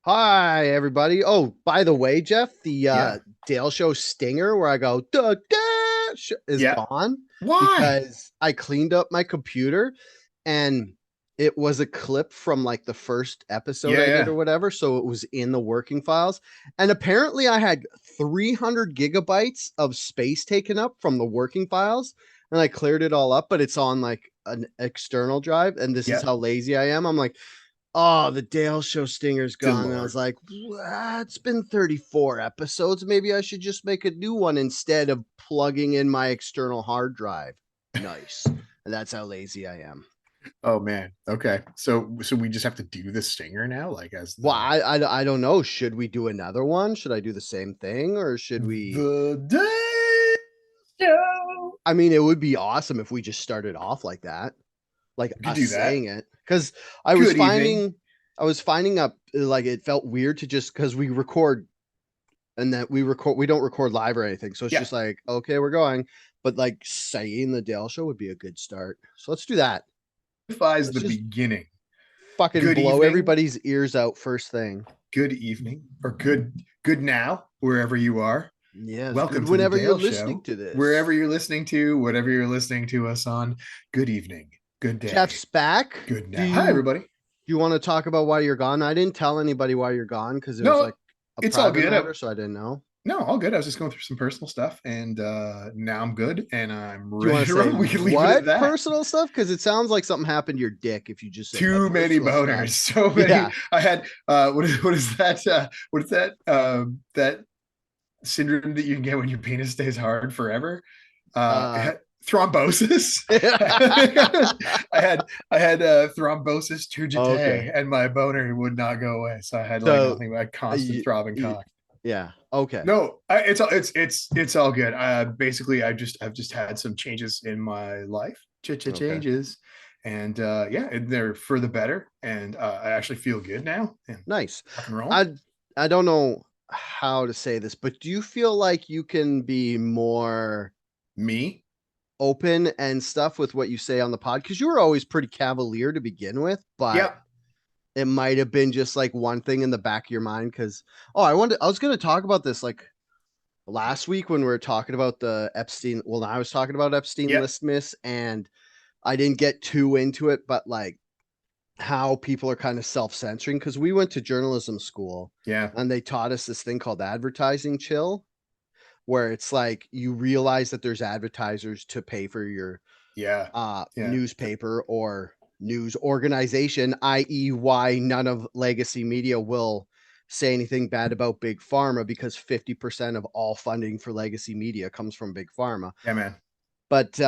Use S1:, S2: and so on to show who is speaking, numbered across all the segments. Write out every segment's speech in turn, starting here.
S1: Hi, everybody. Oh, by the way, Geoff, the
S2: Yeah.
S1: Dale Show stinger where I go, "Duh, dash," is
S2: Yeah.
S1: gone
S2: Why?
S1: because I cleaned up my computer and it was a clip from like the first episode
S2: Yeah,
S1: I did
S2: yeah.
S1: or whatever. So it was in the working files. And apparently I had 300 gigabytes of space taken up from the working files and I cleared it all up, but it's on like an external drive. And this is
S2: Yeah.
S1: how lazy I am. I'm like, oh, the Dale Show stinger's
S2: Good
S1: gone. And I was
S2: Lord.
S1: like, it's been 34 episodes. Maybe I should just make a new one instead of plugging in my external hard drive. Nice. And that's how lazy I am.
S2: Oh man. Okay. So we just have to do the stinger now, like as
S1: Well,
S2: the
S1: I don't know. Should we do another one? Should I do the same thing or should we?
S2: the day show.
S1: I mean, it would be awesome if we just started off like that, like
S2: We could
S1: us
S2: do that.
S1: saying it. Because I was
S2: Good evening.
S1: finding, I was finding up like it felt weird to just because we record and that we don't record live or anything, so it's
S2: Yeah.
S1: just like, okay, we're going, but like saying the Dale Show would be a good start, so let's do that.
S2: Defies
S1: Let's
S2: the
S1: just
S2: beginning.
S1: fucking
S2: Good
S1: blow
S2: evening.
S1: everybody's ears out first thing.
S2: Good evening. Or good now, wherever you are.
S1: Yeah, it's good
S2: Welcome to the
S1: whenever you're
S2: Dale
S1: listening
S2: Show.
S1: to this.
S2: Wherever you're listening to, whatever you're listening to us on, good evening, good day,
S1: Jeff's back.
S2: good
S1: do
S2: now. Hi
S1: you
S2: everybody.
S1: do you want to talk about why you're gone? I didn't tell anybody why you're gone because it was
S2: No,
S1: like a
S2: it's all
S1: private
S2: good.
S1: matter, so I didn't know.
S2: No, all good. I was just going through some personal stuff, and now I'm good, and I'm
S1: Do you
S2: ready
S1: want to
S2: to
S1: say
S2: roll. We can leave it at
S1: what
S2: that.
S1: personal stuff? Because it sounds like something happened to your dick if you just say but
S2: Too many
S1: personal stuff.
S2: boners, so many.
S1: Yeah.
S2: I had what is that? What is that? That syndrome that you can get when your penis stays hard forever?
S1: uh
S2: Thrombosis. I had thrombosis
S1: okay.
S2: turgitae, and my boner would not go away, so I had like
S1: So,
S2: nothing but constant
S1: y
S2: throbbing
S1: y
S2: cock.
S1: yeah, okay.
S2: No, it's all good. Basically, I've just had some changes in my life,
S1: Okay.
S2: changes, and yeah, and they're for the better. And I actually feel good now and
S1: Nice.
S2: rock and roll.
S1: I I don't know how to say this, but do you feel like you can be more
S2: Me,
S1: open and stuff with what you say on the pod? Because you were always pretty cavalier to begin with, but
S2: yeah,
S1: it might have been just like one thing in the back of your mind. Because I was going to talk about this like last week when we were talking about the Epstein. Well, I was talking about Epstein
S2: yeah,
S1: list miss, and I didn't get too into it, but like how people are kind of self-censoring because we went to journalism school
S2: yeah,
S1: and they taught us this thing called advertising chill, where it's like you realize that there's advertisers to pay for your
S2: yeah, yeah.
S1: newspaper or news organization, i.e., why none of legacy media will say anything bad about big pharma because 50% of all funding for legacy media comes from big pharma.
S2: Yeah, man.
S1: But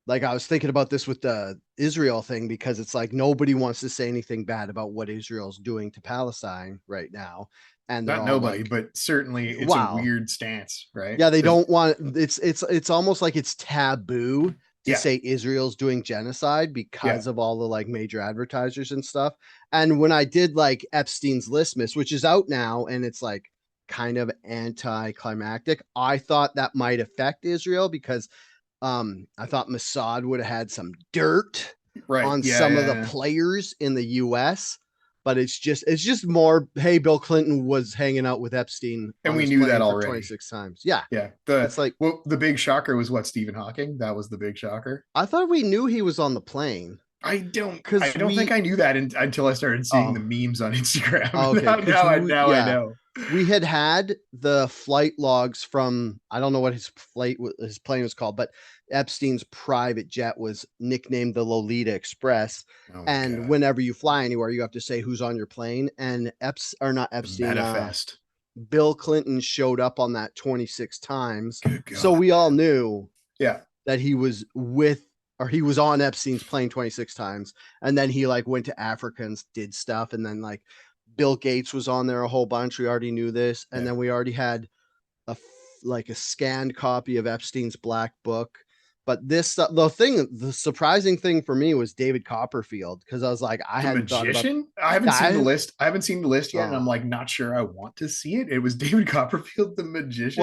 S1: like I was thinking about this with the Israel thing because it's like nobody wants to say anything bad about what Israel's doing to Palestine right now. And they're
S2: Not
S1: all
S2: nobody,
S1: like,
S2: but certainly it's a
S1: wow.
S2: weird stance, right?
S1: Yeah, they
S2: Because
S1: don't want it's almost like it's taboo to
S2: yeah,
S1: say Israel's doing genocide
S2: yeah,
S1: because of all the like major advertisers and stuff. And when I did like Epstein's list miss, which is out now and it's like kind of anticlimactic, I thought that might affect Israel because I thought Mossad would have had some dirt
S2: right,
S1: on
S2: yeah,
S1: some of the
S2: yeah,
S1: players in the US, but it's just more, hey, Bill Clinton was hanging out with Epstein
S2: and
S1: on
S2: we
S1: his
S2: knew that
S1: plane for
S2: already.
S1: 26 times. Yeah.
S2: Yeah,
S1: It's like
S2: the big shocker was what Stephen Hawking. That was the big shocker.
S1: I thought we knew he was on the plane
S2: I
S1: cuz
S2: don't think
S1: we
S2: I knew that until I started seeing the
S1: oh,
S2: memes on Instagram.
S1: okay, cuz
S2: Now I
S1: yeah,
S2: know.
S1: we had the flight logs from I don't know what his plane was called, but Epstein's private jet was nicknamed the Lolita Express.
S2: Oh my
S1: And
S2: god,
S1: whenever you fly anywhere, you have to say who's on your plane. And or not
S2: the
S1: Epstein,
S2: manifest.
S1: Bill Clinton showed up on that 26 times.
S2: Good
S1: So
S2: god.
S1: we all knew
S2: Yeah,
S1: that he was he was on Epstein's plane 26 times. And then he like went to Africa and did stuff. And then like Bill Gates was on there a whole bunch. We already knew this. And
S2: yeah,
S1: then we already had like a scanned copy of Epstein's black book. But the surprising thing for me was David Copperfield, because I was like, I
S2: The
S1: hadn't thought about.
S2: Magician? I haven't
S1: Yeah,
S2: seen the list. I haven't seen the list yet, and I'm
S1: oh,
S2: like not sure I want to see it. It was David Copperfield, the
S1: well,
S2: Magician.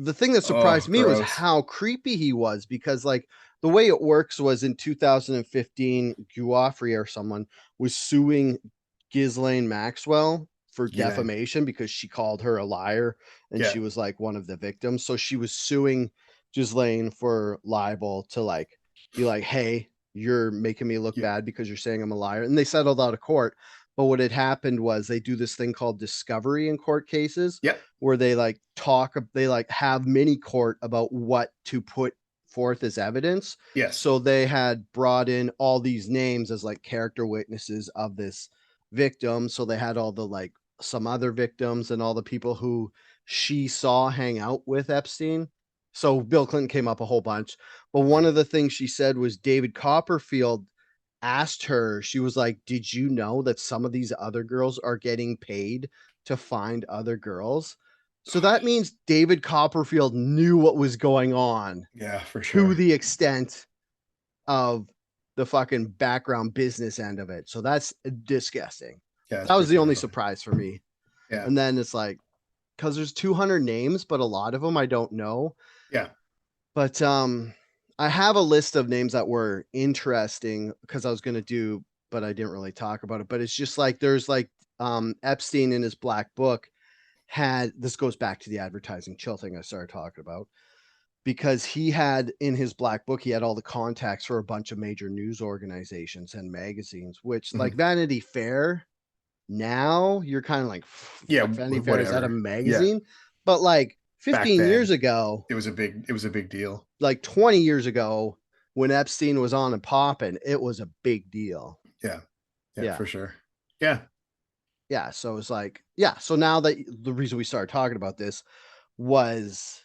S1: the thing that
S2: Oh,
S1: surprised me was
S2: gross.
S1: how creepy he was, because like the way it works was in 2015, Geoff or someone was suing Ghislaine Maxwell for
S2: Yeah,
S1: defamation because she called her a liar and
S2: yeah,
S1: she was like one of the victims. So she was suing Ghislaine for libel to like be like, hey, you're making me look
S2: yeah,
S1: bad because you're saying I'm a liar. And they settled out of court. But what had happened was they do this thing called discovery in court cases
S2: yeah.
S1: where they like have mini court about what to put forth as evidence.
S2: Yes,
S1: So they had brought in all these names as like character witnesses of this victim. So they had all the like some other victims and all the people who she saw hang out with Epstein. So Bill Clinton came up a whole bunch. But one
S2: right.
S1: of the things she said was David Copperfield asked her, she was like, did you know that some of these other girls are getting paid to find other girls? So that means David Copperfield knew what was going on
S2: Yeah, for
S1: to
S2: sure.
S1: the extent of the fucking background business end of it. So that's disgusting.
S2: Yeah, it's
S1: That was
S2: pretty
S1: the only
S2: terrifying.
S1: surprise for me.
S2: Yeah,
S1: And then it's like, because there's 200 names, but a lot of them I don't know.
S2: yeah.
S1: But I have a list of names that were interesting because I was going to do, but I didn't really talk about it. But it's just like there's like Epstein in his black book had, this goes back to the advertising chill thing I started talking about, because he had in his black book, he had all the contacts for a bunch of major news organizations and magazines, which like
S2: Mhm.
S1: Vanity Fair, now you're kind of like,
S2: Yeah,
S1: fuck, Vanity Fair, is that a
S2: whatever. Yeah.
S1: magazine? But like
S2: Back
S1: 15 years
S2: then,
S1: ago,
S2: it was a big deal.
S1: like 20 years ago, when Epstein was on and popping, it was a big deal.
S2: Yeah, yeah,
S1: Yeah.
S2: for sure. Yeah.
S1: Yeah. So it's like, yeah. So now that the reason we started talking about this was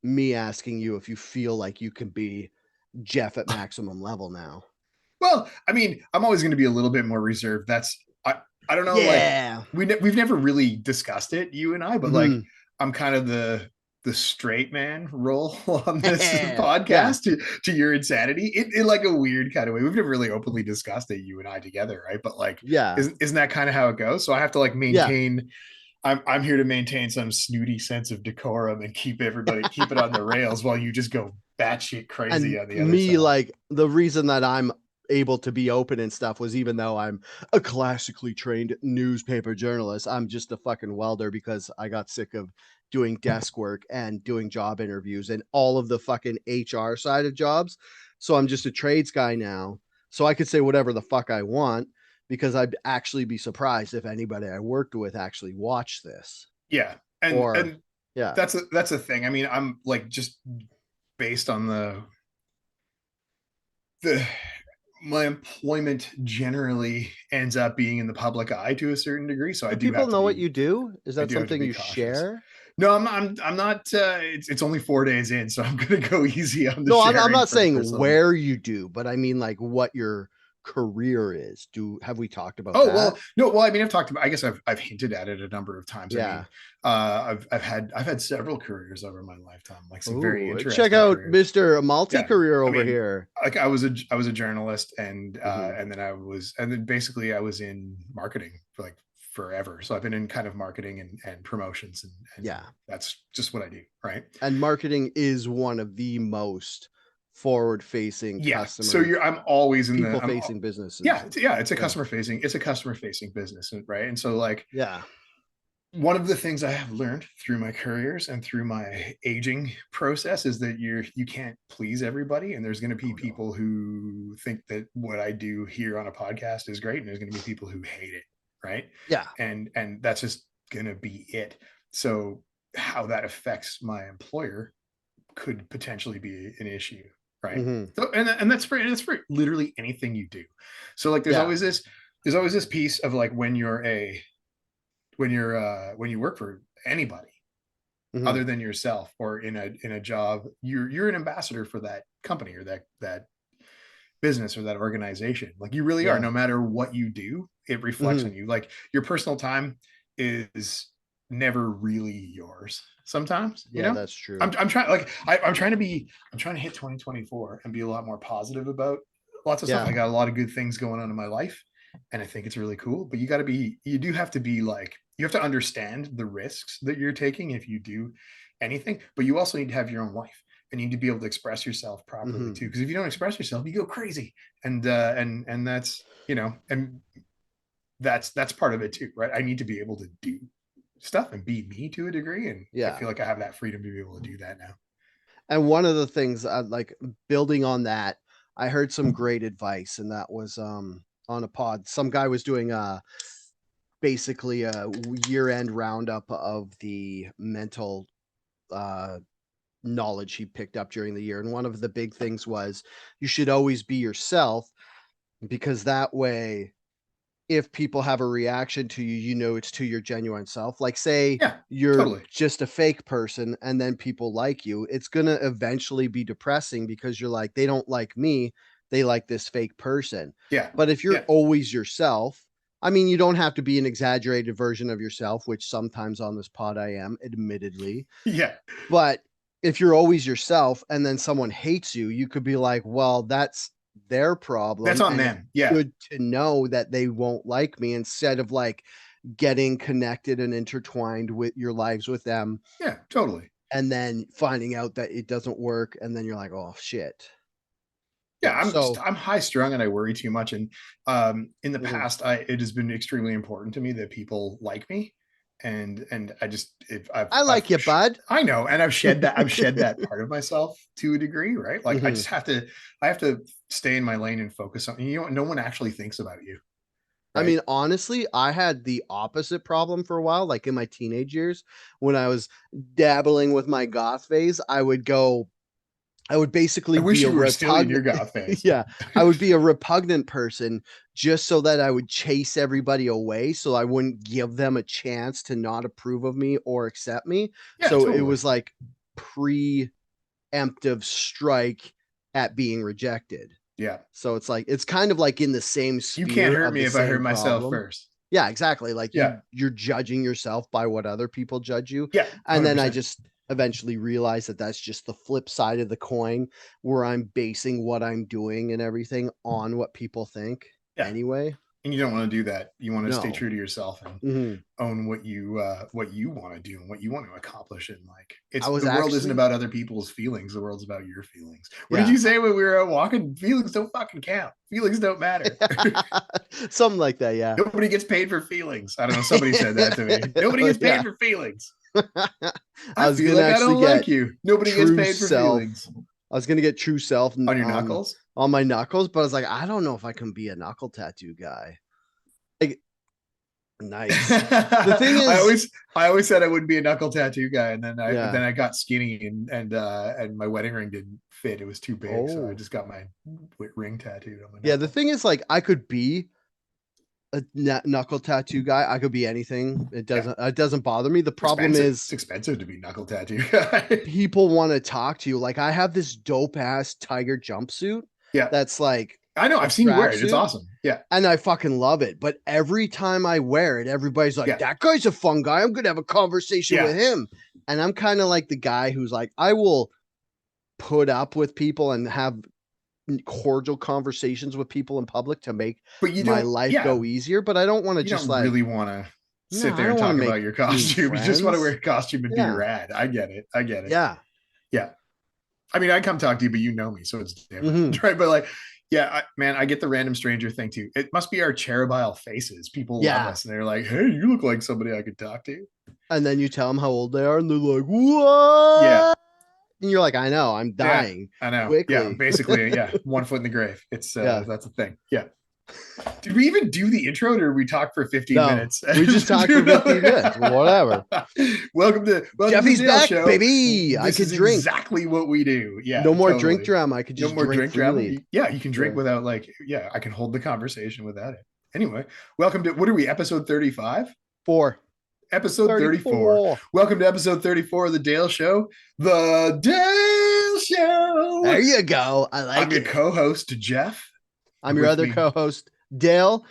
S1: me asking you if you feel like you can be Geoff at maximum level now.
S2: Well, I mean, I'm always going to be a little bit more reserved. I don't know, like
S1: Yeah.
S2: we've never really discussed it, you and I, but like
S1: Hmm.
S2: I'm kind of the straight man role on this
S1: Yeah.
S2: podcast to your insanity in like a weird kind of way. We've never really openly discussed it, you and I together, right? But like,
S1: Yeah.
S2: isn't that kind of how it goes? So I have to like
S1: Yeah.
S2: maintain. I'm here to maintain some snooty sense of decorum and keep it on the rails while you just go batshit crazy
S1: And
S2: on the other
S1: me,
S2: side.
S1: like, the reason that I'm able to be open and stuff was, even though I'm a classically trained newspaper journalist, I'm just a fucking welder because I got sick of doing desk work and doing job interviews and all of the fucking HR side of jobs. So I'm just a trades guy now. So I could say whatever the fuck I want, because I'd actually be surprised if anybody I worked with actually watched this.
S2: Yeah,
S1: Or,
S2: and
S1: yeah.
S2: that's a thing. I mean, I'm like just based on the my employment generally ends up being in the public eye to a certain degree, so
S1: Do people know what you do? Is
S2: I
S1: that
S2: do have to
S1: something
S2: be
S1: you
S2: cautious.
S1: share?
S2: No, I'm not. It's only 4 days in, so I'm gonna go easy on the
S1: No, I'm
S2: sharing
S1: not
S2: for
S1: saying
S2: some of it.
S1: where you do, but I mean like what your career is. Have we talked about
S2: Oh well,
S1: that?
S2: no. Well, I mean, I've talked about. I guess I've hinted at it a number of times. I mean,
S1: Yeah.
S2: I've had several careers over my lifetime, like some very
S1: Oh, check
S2: interesting
S1: out
S2: careers.
S1: Mr. Multi
S2: Yeah,
S1: Career
S2: I
S1: over
S2: mean,
S1: here.
S2: like I was a journalist,
S1: Hmm.
S2: and then basically I was in marketing for like forever. So I've been in kind of marketing and promotions, and
S1: Yeah.
S2: that's just what I do, right?
S1: And marketing is one of the most forward facing
S2: Yeah. So
S1: customer,
S2: I'm always in the
S1: people facing
S2: yeah,
S1: businesses.
S2: yeah,
S1: Yeah.
S2: it's a customer facing business, right? And so like
S1: Yeah.
S2: one of the things I have learned through my careers and through my aging process is that you can't please everybody, and there's going to be
S1: Oh, no.
S2: people who think that what I do here on a podcast is great, and there's going to be people who hate it, right?
S1: Yeah.
S2: And that's just going to be it. So how that affects my employer could potentially be an issue, right?
S1: Hmm.
S2: So and that's for literally anything you do. So like
S1: Yeah.
S2: there's always this piece of like when you work for anybody
S1: Hmm.
S2: other than yourself or in a job, you're an ambassador for that company or that business or that organization. Like you really are.
S1: Yeah.
S2: No matter what you do, it reflects
S1: Hmm.
S2: on you. Like your personal time is never really yours sometimes, you
S1: Yeah,
S2: know?
S1: that's true.
S2: I'm trying like I'm trying to hit 2024 and be a lot more positive about lots of stuff.
S1: Yeah.
S2: I got a lot of good things going on in my life, and I think it's really cool. But you do have to be like, you have to understand the risks that you're taking if you do anything, but you also need to have your own life and you need to be able to express yourself properly
S1: Hmm.
S2: too. Because if you don't express yourself, you go crazy. And that's, and that's part of it too, right? I need to be able to do stuff and be me to a degree, and I
S1: Yeah.
S2: feel like I have that freedom to be able to do that now.
S1: And one of the things I like building on that, I heard some great advice, and that was on a pod. Some guy was doing basically a year-end roundup of the mental uh knowledge he picked up during the year. And one of the big things was you should always be yourself, because that way if people have a reaction to you, you know it's to your genuine self. Like, say
S2: Yeah,
S1: you're
S2: totally.
S1: just a fake person and then people like you, it's gonna eventually be depressing because you're like, they don't like me, they like this fake person.
S2: Yeah,
S1: But if you're
S2: yeah,
S1: always yourself, I mean, you don't have to be an exaggerated version of yourself, which sometimes on this pod I am, admittedly.
S2: yeah.
S1: But if you're always yourself and then someone hates you, you could be like, well, that's their
S2: That's
S1: problem.
S2: on
S1: And it's
S2: them. Yeah,
S1: good to know that they won't like me, instead of like getting connected and intertwined with your lives with them
S2: yeah, totally.
S1: and then finding out that it doesn't work. And then you're like, oh shit.
S2: Yeah,
S1: Yeah. So,
S2: I'm high strung and I worry too much. And in the
S1: mhm.
S2: past, I it has been extremely important to me that people like me, and I just if
S1: I like you, bud.
S2: I know, and I've shed that part of myself to a degree, right? Like
S1: Mhm.
S2: I have to stay in my lane and focus on, no one actually thinks about you,
S1: I
S2: right?
S1: mean, honestly, I had the opposite problem for a while, like in my teenage years when I was dabbling with my goth phase. I would
S2: I
S1: basically
S2: wish
S1: be a
S2: you were still in your
S1: repugnant
S2: goth phase.
S1: yeah, I would be a repugnant person just so that I would chase everybody away, so I wouldn't give them a chance to not approve of me or accept me.
S2: Yeah,
S1: So it
S2: totally.
S1: was like preemptive strike at being rejected.
S2: Yeah.
S1: So it's like it's kind of like in the same
S2: You can't
S1: sphere
S2: hurt
S1: of
S2: me
S1: the
S2: if I hurt
S1: same
S2: myself
S1: problem.
S2: first.
S1: Yeah, exactly. Like
S2: Yeah.
S1: you're judging yourself by what other people judge you.
S2: Yeah.
S1: And then I
S2: 100%.
S1: just eventually realized that that's just the flip side of the coin, where I'm basing what I'm doing and everything on what people think
S2: Yeah.
S1: anyway.
S2: And you don't want to do that. You want to stay
S1: No.
S2: true to yourself and
S1: Mhm.
S2: own what you want to do and what you want to accomplish. And like,
S1: I
S2: it's
S1: was
S2: the world isn't
S1: actually
S2: about other people's feelings. The world's about your feelings. What did
S1: yeah.
S2: you say when we were out walking? Feelings don't fucking count. Feelings don't matter.
S1: Something like that, yeah.
S2: Nobody gets paid for feelings. I don't know. Somebody said that to me. Nobody gets paid
S1: Yeah.
S2: for feelings.
S1: I
S2: I
S1: was
S2: feel
S1: gonna
S2: like I
S1: actually
S2: don't like
S1: get
S2: you. Nobody gets
S1: true
S2: paid for
S1: self.
S2: feelings.
S1: I was gonna get true self
S2: On your knuckles.
S1: on my knuckles, but I was like, I don't know if I can be a knuckle tattoo guy. Like, nice. The thing
S2: I
S1: is,
S2: always said I wouldn't be a knuckle tattoo guy, and
S1: yeah.
S2: then I got skinny, and my wedding ring didn't fit. It was too big, so I
S1: Oh,
S2: just got my ring tattooed on my
S1: yeah. The
S2: knuckle.
S1: thing is, like, I could be a knuckle tattoo guy. I could be anything.
S2: Yeah,
S1: It doesn't bother me. The
S2: it's
S1: problem
S2: expensive. It's
S1: is
S2: expensive to be knuckle tattoo guy.
S1: people want to talk to you. Like, I have this dope ass tiger jumpsuit
S2: Yeah,
S1: that's like
S2: I know.
S1: a
S2: I've seen you wear it. It's
S1: tracksuit,
S2: awesome. Yeah,
S1: and I fucking love it. But every time I wear it, everybody's like,
S2: yeah,
S1: that guy's a fun guy. I'm gonna have a conversation
S2: yeah.
S1: with him. And I'm kind of like the guy who's like, I will put up with people and have cordial conversations with people in public to make
S2: But you
S1: my
S2: don't.
S1: life
S2: Yeah,
S1: go easier, but I don't want to
S2: you
S1: just
S2: don't
S1: like,
S2: really want to
S1: no,
S2: sit
S1: I
S2: there and
S1: don't want to
S2: talk
S1: make
S2: about your
S1: new
S2: costume. You just want to wear
S1: friends.
S2: a costume and be
S1: Yeah.
S2: rad. I get it. I get it.
S1: Yeah.
S2: Yeah. I mean, I come talk to you, but you know me, so it's different,
S1: Hmm.
S2: right? But like, yeah, man, I get the random stranger thing too. It must be our cherubile faces. People love
S1: Yeah.
S2: us, and they're like, "Hey, you look like somebody I could talk to."
S1: And then you tell them how old they are, and they're like,
S2: Yeah,
S1: what? And you're like, I know, I'm
S2: yeah,
S1: dying
S2: I know. Yeah,
S1: quickly.
S2: basically, yeah, 1 foot in the grave. It's
S1: Yeah.
S2: that's a thing. Yeah. Did we even do the intro, or did we talk for 15
S1: No,
S2: minutes?
S1: we just talked for 15 minutes. Whatever.
S2: Welcome to the
S1: Jeffy's
S2: Dale
S1: back,
S2: Show.
S1: baby. I
S2: This
S1: could
S2: is
S1: drink.
S2: exactly what we do. Yeah,
S1: No more drink
S2: totally.
S1: drama. I could
S2: No
S1: just
S2: more
S1: drink
S2: drink drama.
S1: freely.
S2: Yeah, you can drink
S1: Yeah.
S2: without like, yeah, I can hold the conversation without it. Anyway, welcome to, what are we, episode 35?
S1: 4.
S2: Episode 34.
S1: 34.
S2: Welcome to episode 34 of the Dale Show. The Dale
S1: There
S2: Show.
S1: you go. I
S2: I'm
S1: like
S2: your
S1: it.
S2: co-host, Geoff.
S1: I'm
S2: And
S1: your
S2: with
S1: other
S2: me,
S1: co-host, Dale.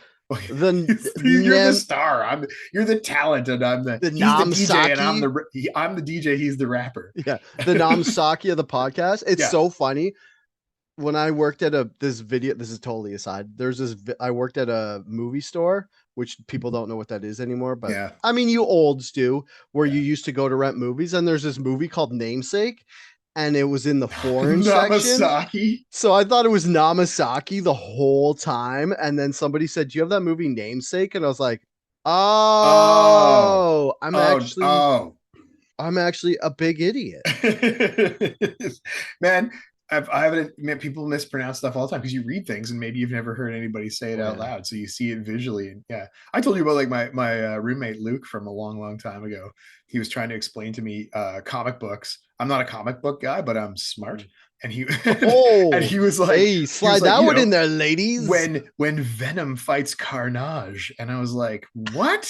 S2: You're the
S1: Nem
S2: star. You're the talent, and
S1: the
S2: he's the DJ, and
S1: Namsaki.
S2: I'm the DJ. He's the rapper.
S1: Yeah, the Namsaki of the podcast. It's
S2: Yeah,
S1: so funny. When I worked at this is totally aside. I worked at a movie store, which people don't know what that is anymore, but
S2: yeah,
S1: I mean, you olds do, where you
S2: yeah.
S1: used to go to rent movies, and there's this movie called Namesake, and it was in the foreign section.
S2: Namasaki.
S1: So I thought it was Namasaki the whole time, and then somebody said, "Do you have that movie Namesake?" And I was like,
S2: Oh,
S1: "Oh,
S2: oh, oh.
S1: I'm actually a big idiot."
S2: Man, I haven't met people mispronounce stuff all the time because you read things and maybe you've never heard anybody say it
S1: Oh
S2: out
S1: yeah.
S2: loud, so you see it visually. And yeah, I told you about like my roommate Luke from a long time ago. He was trying to explain to me comic books. I'm not a comic book guy, but I'm smart. And he and
S1: Oh,
S2: he
S1: hey,
S2: he was
S1: slide
S2: like,
S1: that one in there, ladies.
S2: when Venom fights Carnage, and I was like, what?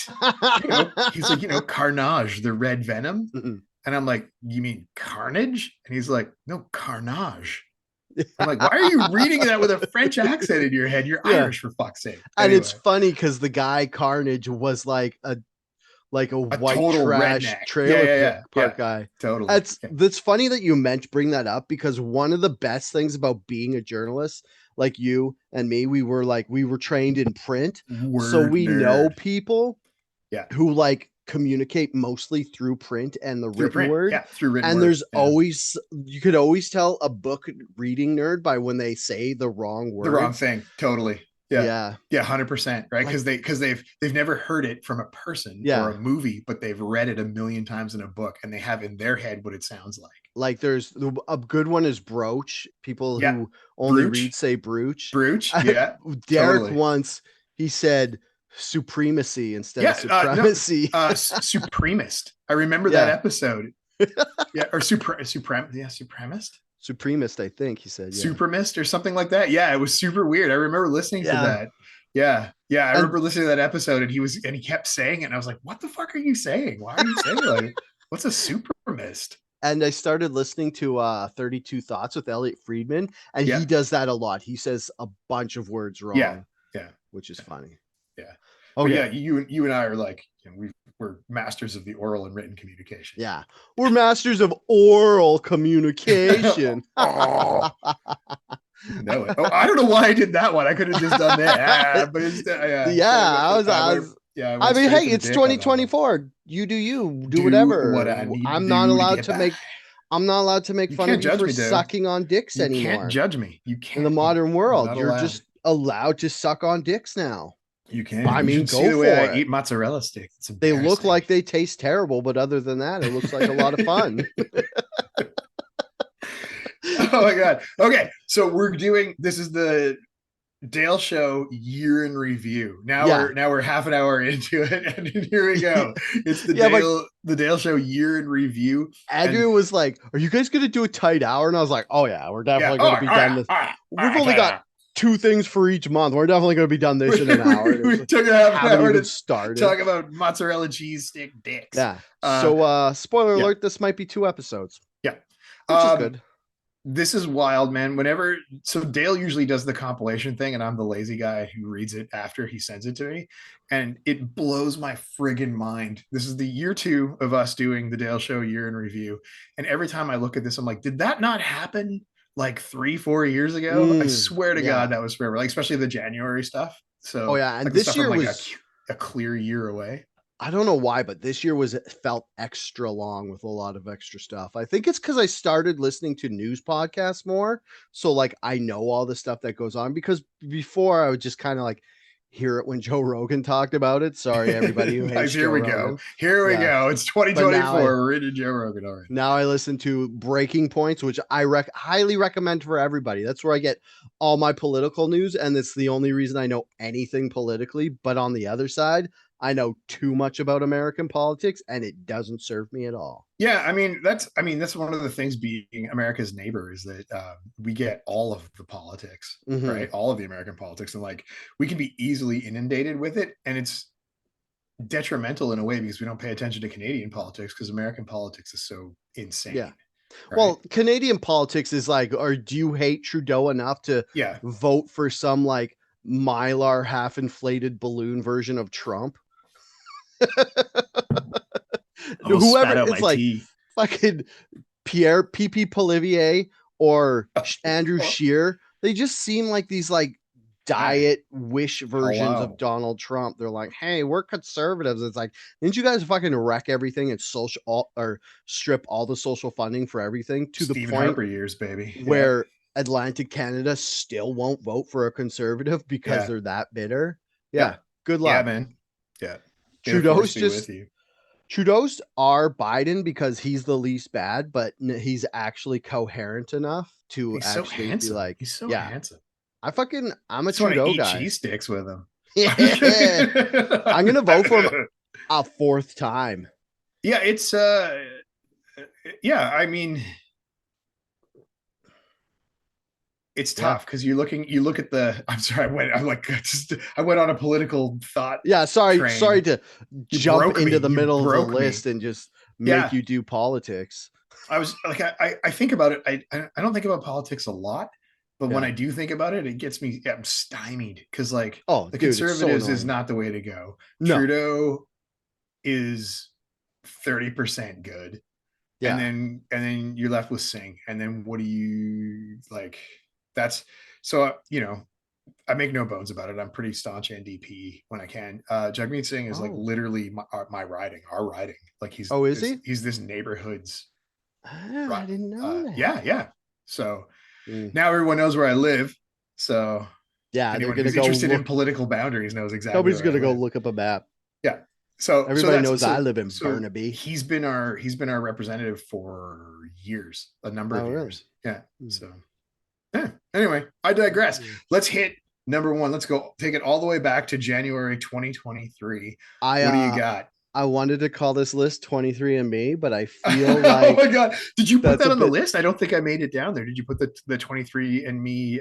S2: He's like, Carnage, the red Venom. And I'm like, you mean Carnage? And he's like, no, Carnage. I'm like, why are you reading that with a French accent in your head? You're
S1: Yeah.
S2: Irish, for fuck's sake.
S1: And it's
S2: Anyway,
S1: funny because the guy Carnage was like a
S2: a
S1: white
S2: total
S1: trash
S2: redneck. Yeah,
S1: trailer
S2: yeah, yeah, yeah.
S1: park guy.
S2: Totally.
S1: That's
S2: Yeah.
S1: that's funny that you bring that up, because one of the best things about being a journalist like you and me, we were trained in print, so
S2: Word
S1: we know
S2: nerd.
S1: people
S2: Yeah.
S1: who communicate mostly through print and the
S2: Through
S1: written
S2: print.
S1: word.
S2: Yeah. Through written
S1: And
S2: word.
S1: there's
S2: Yeah.
S1: always you could always tell a book reading nerd by when they say the wrong
S2: The wrong
S1: words.
S2: thing. Totally. Yeah.
S1: Yeah.
S2: Yeah, 100%. Right.
S1: Like
S2: Because they've never heard it from a person or
S1: yeah.
S2: a movie, but they've read it a million times in a book and they have in their head what it sounds like.
S1: Like there's a good one is brooch. People
S2: Yeah.
S1: who only read
S2: Brooch.
S1: say brooch.
S2: Brooch. Yeah.
S1: Derek
S2: Totally.
S1: once he said supremacy instead of
S2: Yeah, no,
S1: supremacy.
S2: supremacist. I remember that
S1: Yeah.
S2: episode. Yeah, or supremacist,
S1: Supremacist, I think he said. Yeah.
S2: supremacist, or something like that. Yeah, it was super weird. I rememar listening to
S1: Yeah.
S2: that. Yeah, yeah, I
S1: And
S2: remember listening to that episode, and he kept saying it, and I was like, "What the fuck are you saying? Why are you saying it like it? What's a supremacist?"
S1: and I started listening to 32 Thoughts with Elliot Friedman, and
S2: Yeah,
S1: he does that a lot. He says a bunch of words
S2: yeah,
S1: wrong,
S2: yeah,
S1: which is funny.
S2: yeah. But
S1: Okay.
S2: yeah, you and I are like, we're masters of the oral and written communication.
S1: Yeah. We're masters of oral communication.
S2: Oh, know it. Oh, I don't know why I did that one. I could have just done that. But
S1: Yeah,
S2: instead I
S1: I
S2: went
S1: mean,
S2: straight
S1: hey,
S2: for the
S1: it's
S2: dick on that one.
S1: 2024. You do you, do
S2: Do what
S1: whatever.
S2: I need to do to get by.
S1: I'm not allowed to make
S2: You
S1: fun of
S2: can't
S1: you
S2: judge
S1: for
S2: me, dude.
S1: sucking on dicks
S2: You can't
S1: anymore.
S2: judge me. You
S1: In the
S2: can't.
S1: modern
S2: You're
S1: world,
S2: not
S1: you're
S2: allowed.
S1: just allowed to suck on dicks now.
S2: You
S1: I
S2: can. You
S1: mean,
S2: should see
S1: go
S2: the way
S1: for
S2: I
S1: it.
S2: eat mozzarella sticks. It's
S1: They look
S2: embarrassing.
S1: like they taste terrible, but other than that, it looks like a lot of fun.
S2: Oh my god. Okay, so this is the Dale Show year in review.
S1: Yeah.
S2: Now we're half an hour into it, and here we go. It's
S1: Yeah, but
S2: the Dale Show year in review, and
S1: Andrew was like, "Are you guys going to do a tight hour?" And I was like, "Oh yeah, we're
S2: yeah.
S1: definitely
S2: Oh,
S1: going to be done this.
S2: all
S1: We've
S2: right,
S1: only got 2 things for each month. We're definitely going to be done this in an hour." And it was
S2: we
S1: like,
S2: took a half an
S1: haven't
S2: hour
S1: even
S2: to
S1: started.
S2: talk about mozzarella cheese stick dicks.
S1: Yeah. So, spoiler
S2: Yeah,
S1: alert: this might be 2 episodes,
S2: yeah.
S1: which is good.
S2: This is wild, man. So Dale usually does the compilation thing, and I'm the lazy guy who reads it after he sends it to me, and it blows my friggin' mind. This is the year 2 of us doing the Dale Show year in review, and every time I look at this, I'm like, did that not happen like 3-4 years ago? I swear to God,
S1: Yeah.
S2: that was forever. Like, especially the January stuff.
S1: Oh
S2: So
S1: yeah, and
S2: like the
S1: this
S2: stuff from
S1: year
S2: like
S1: was.
S2: a clear year away.
S1: I don't know why, but this year felt extra long with a lot of extra stuff. I think it's because I started listening to news podcasts more. So like I know all the stuff that goes on, because before I would just kind of like hear it when Joe Rogan talked about it. Sorry, everybody who
S2: Guys,
S1: hates
S2: here
S1: Joe
S2: we go.
S1: Rogan.
S2: Here we
S1: Yeah.
S2: go. It's
S1: But
S2: 2024. We're into Joe Rogan already.
S1: now I listen to Breaking Points, which I highly recommend for everybody. That's where I get all my political news, and it's the only reason I know anything politically. But on the other side, I know too much about American politics, and it doesn't serve me at all.
S2: Yeah, that's one of the things being America's neighbor is that we get all of the politics,
S1: Mm-hmm.
S2: right? All of the American politics, and like we can be easily inundated with it, and it's detrimental in a way because we don't pay attention to Canadian politics because American politics is so
S1: Yeah.
S2: insane, right?
S1: Well, Canadian politics is like, or do you hate Trudeau enough to
S2: Yeah,
S1: vote for some like Mylar half inflated balloon version of Trump.
S2: Almost
S1: Whoever,
S2: spat out
S1: it's
S2: my
S1: like
S2: tea.
S1: fucking Pierre PP Polivier or
S2: Oh,
S1: Andrew Scheer. They just seem like these like
S2: hi.
S1: diet wish versions of
S2: Hello.
S1: Donald Trump. They're like, hey, we're conservatives. It's like, didn't you guys fucking wreck everything and social or strip all the social funding for everything to the
S2: Stephen
S1: point
S2: Harper years, baby. Yeah.
S1: where Atlantic Canada still won't vote for a conservative because
S2: Yeah.
S1: they're that bitter? Yeah,
S2: Yep.
S1: good
S2: Yeah,
S1: luck.
S2: man. Yeah. May the force
S1: Trudeau's
S2: be with
S1: just
S2: you.
S1: Trudeau's are Biden because he's the least bad, but he's actually coherent enough to
S2: He's so
S1: actually be
S2: handsome.
S1: like,
S2: He's so
S1: yeah,
S2: handsome.
S1: I'm a
S2: Just want to
S1: Trudeau
S2: eat
S1: guy.
S2: cheese sticks with him.
S1: Yeah. I'm gonna vote for him a fourth time.
S2: Yeah, it's yeah, I mean, it's
S1: Yeah.
S2: tough because you look at the I'm sorry, I went on a political thought
S1: Yeah. Sorry
S2: train.
S1: to
S2: You
S1: jump
S2: broke
S1: into
S2: me.
S1: the
S2: You
S1: middle of the
S2: broke me.
S1: list and just make
S2: Yeah.
S1: you do politics.
S2: I was like, I think about it. I don't think about politics a lot, but when
S1: Yeah.
S2: I do think about it, it gets me, I'm stymied because like
S1: Oh,
S2: the
S1: dude, it's so
S2: conservatives is
S1: annoying.
S2: not the way to go.
S1: No.
S2: Trudeau is 30% good.
S1: Yeah.
S2: And then you're left with Singh. And then what do you like? That's so, you know, I make no bones about it. I'm pretty staunch NDP when I can. Jagmeet Singh is like
S1: Oh.
S2: literally my riding, our riding. Like
S1: Oh, is he?
S2: he's this neighborhood's
S1: Ah, I didn't know
S2: yeah,
S1: that.
S2: yeah. So
S1: Mm.
S2: now everyone knows where I live. So
S1: Yeah, they're
S2: anyone
S1: gonna
S2: who's
S1: go
S2: interested in
S1: look.
S2: political boundaries knows exactly
S1: Nobody's
S2: where I
S1: gonna go
S2: live.
S1: look up a map.
S2: Yeah.
S1: Everybody knows I live in
S2: So
S1: Burnaby.
S2: he's been our representative for years, a number
S1: Oh,
S2: of
S1: really?
S2: years. Yeah.
S1: Hmm.
S2: So yeah. Anyway, I digress. Let's hit number one. Let's go take it all the way back to January 2023.
S1: I
S2: What do you
S1: uh
S2: got?
S1: I wanted to call this list 23andMe, but I feel
S2: Oh
S1: like
S2: my god. Did you put
S1: that's
S2: that
S1: a
S2: on the
S1: bit.
S2: list? I don't think I made it down there. Did you put the 23 and me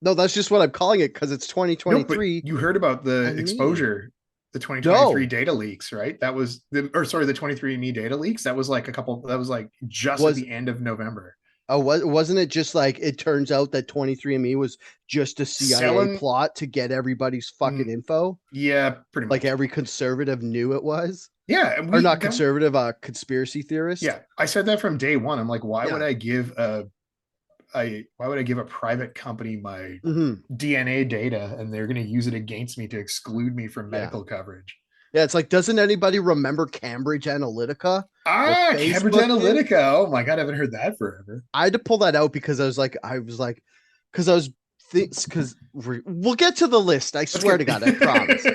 S1: No, that's just what I'm calling it because it's
S2: no, but
S1: 2023
S2: you heard about the
S1: and me.
S2: exposure, the 2023
S1: No,
S2: data leaks, right? That was the or sorry, the 23andMe data leaks. That was like that was like just at
S1: was
S2: the end of November.
S1: wasn't it just like it turns out that 23andMe was just a CIA
S2: Selling
S1: plot to get everybody's fucking info?
S2: yeah, pretty
S1: Like
S2: much.
S1: every conservative knew it was,
S2: Yeah,
S1: or not conservative, conspiracy theorist.
S2: yeah, I said that from day one. I'm like, why would
S1: Yeah.
S2: I give why would I give a private company my
S1: Hmm.
S2: DNA data and they're going to use it against me to exclude me from
S1: Yeah.
S2: medical coverage?
S1: Yeah. It's like, doesn't anybody remember Cambridge Analytica? Well,
S2: Ah, Cambridge
S1: Facebook did.
S2: Analytica. Oh my god, I haven't heard that forever.
S1: I had to pull that out because because I was because we'll get to the list. I
S2: Let's
S1: swear
S2: get
S1: to God, I promise.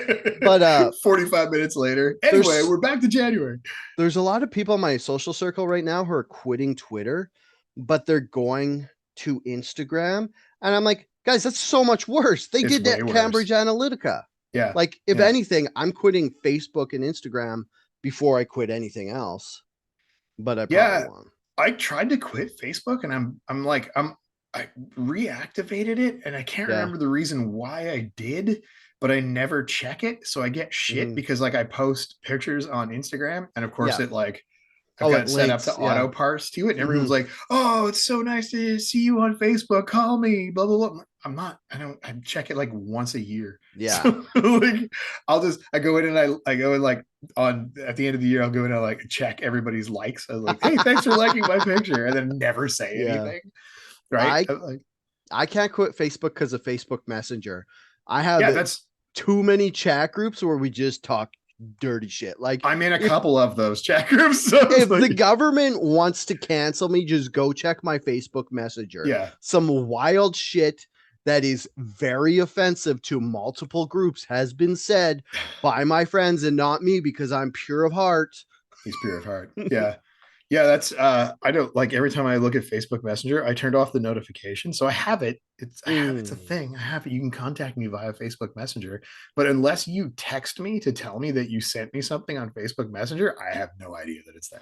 S1: But
S2: 45 minutes later. Anyway,
S1: there's
S2: we're back to January.
S1: there's a lot of people in my social circle right now who are quitting Twitter, but they're going to Instagram, and I'm like, guys, that's so much worse. They
S2: It's
S1: did
S2: way
S1: that Cambridge
S2: worse.
S1: Analytica.
S2: Yeah.
S1: Like, if
S2: Yeah.
S1: anything, I'm quitting Facebook and Instagram before I quit anything else, but I probably
S2: Yeah.
S1: won't.
S2: I tried to quit Facebook and I reactivated it and I can't
S1: Yeah.
S2: remember the reason why I did, but I never check it. So I get shit
S1: Mhm.
S2: because like I post pictures on Instagram and of course
S1: Yeah.
S2: it like I've
S1: Oh,
S2: got
S1: it
S2: it set up to
S1: links. Yeah.
S2: auto parse to it, and everyone's
S1: Hmm.
S2: like, "Oh, it's so nice to see you on Facebook. Call me." Blah blah blah. I'm not. I don't. I check it like once a year.
S1: Yeah.
S2: So like, I go in and I go in like on at the end of the year, I'll go in and like check everybody's likes. I was like, "Hey, thanks for liking my picture," and then never say
S1: Yeah.
S2: anything. Right?
S1: I
S2: Like,
S1: I can't quit Facebook because of Facebook Messenger. I have
S2: yeah, that's.
S1: too many chat groups where we just talk dirty shit. Like,
S2: I'm in a
S1: if
S2: couple of those chat groups, so it's
S1: if the
S2: like,
S1: government wants to cancel me, just go check my Facebook Messenger.
S2: yeah,
S1: Some wild shit that is very offensive to multiple groups has been said by my friends and not me because I'm pure of heart.
S2: he's pure of heart. Yeah. Yeah, that's I don't like every time I look at Facebook Messenger, I turned off the notification. So I have it. It's a
S1: Mm.
S2: thing. I have it. You can contact me via Facebook Messenger. But unless you text me to tell me that you sent me something on Facebook Messenger, I have no idea that it's there.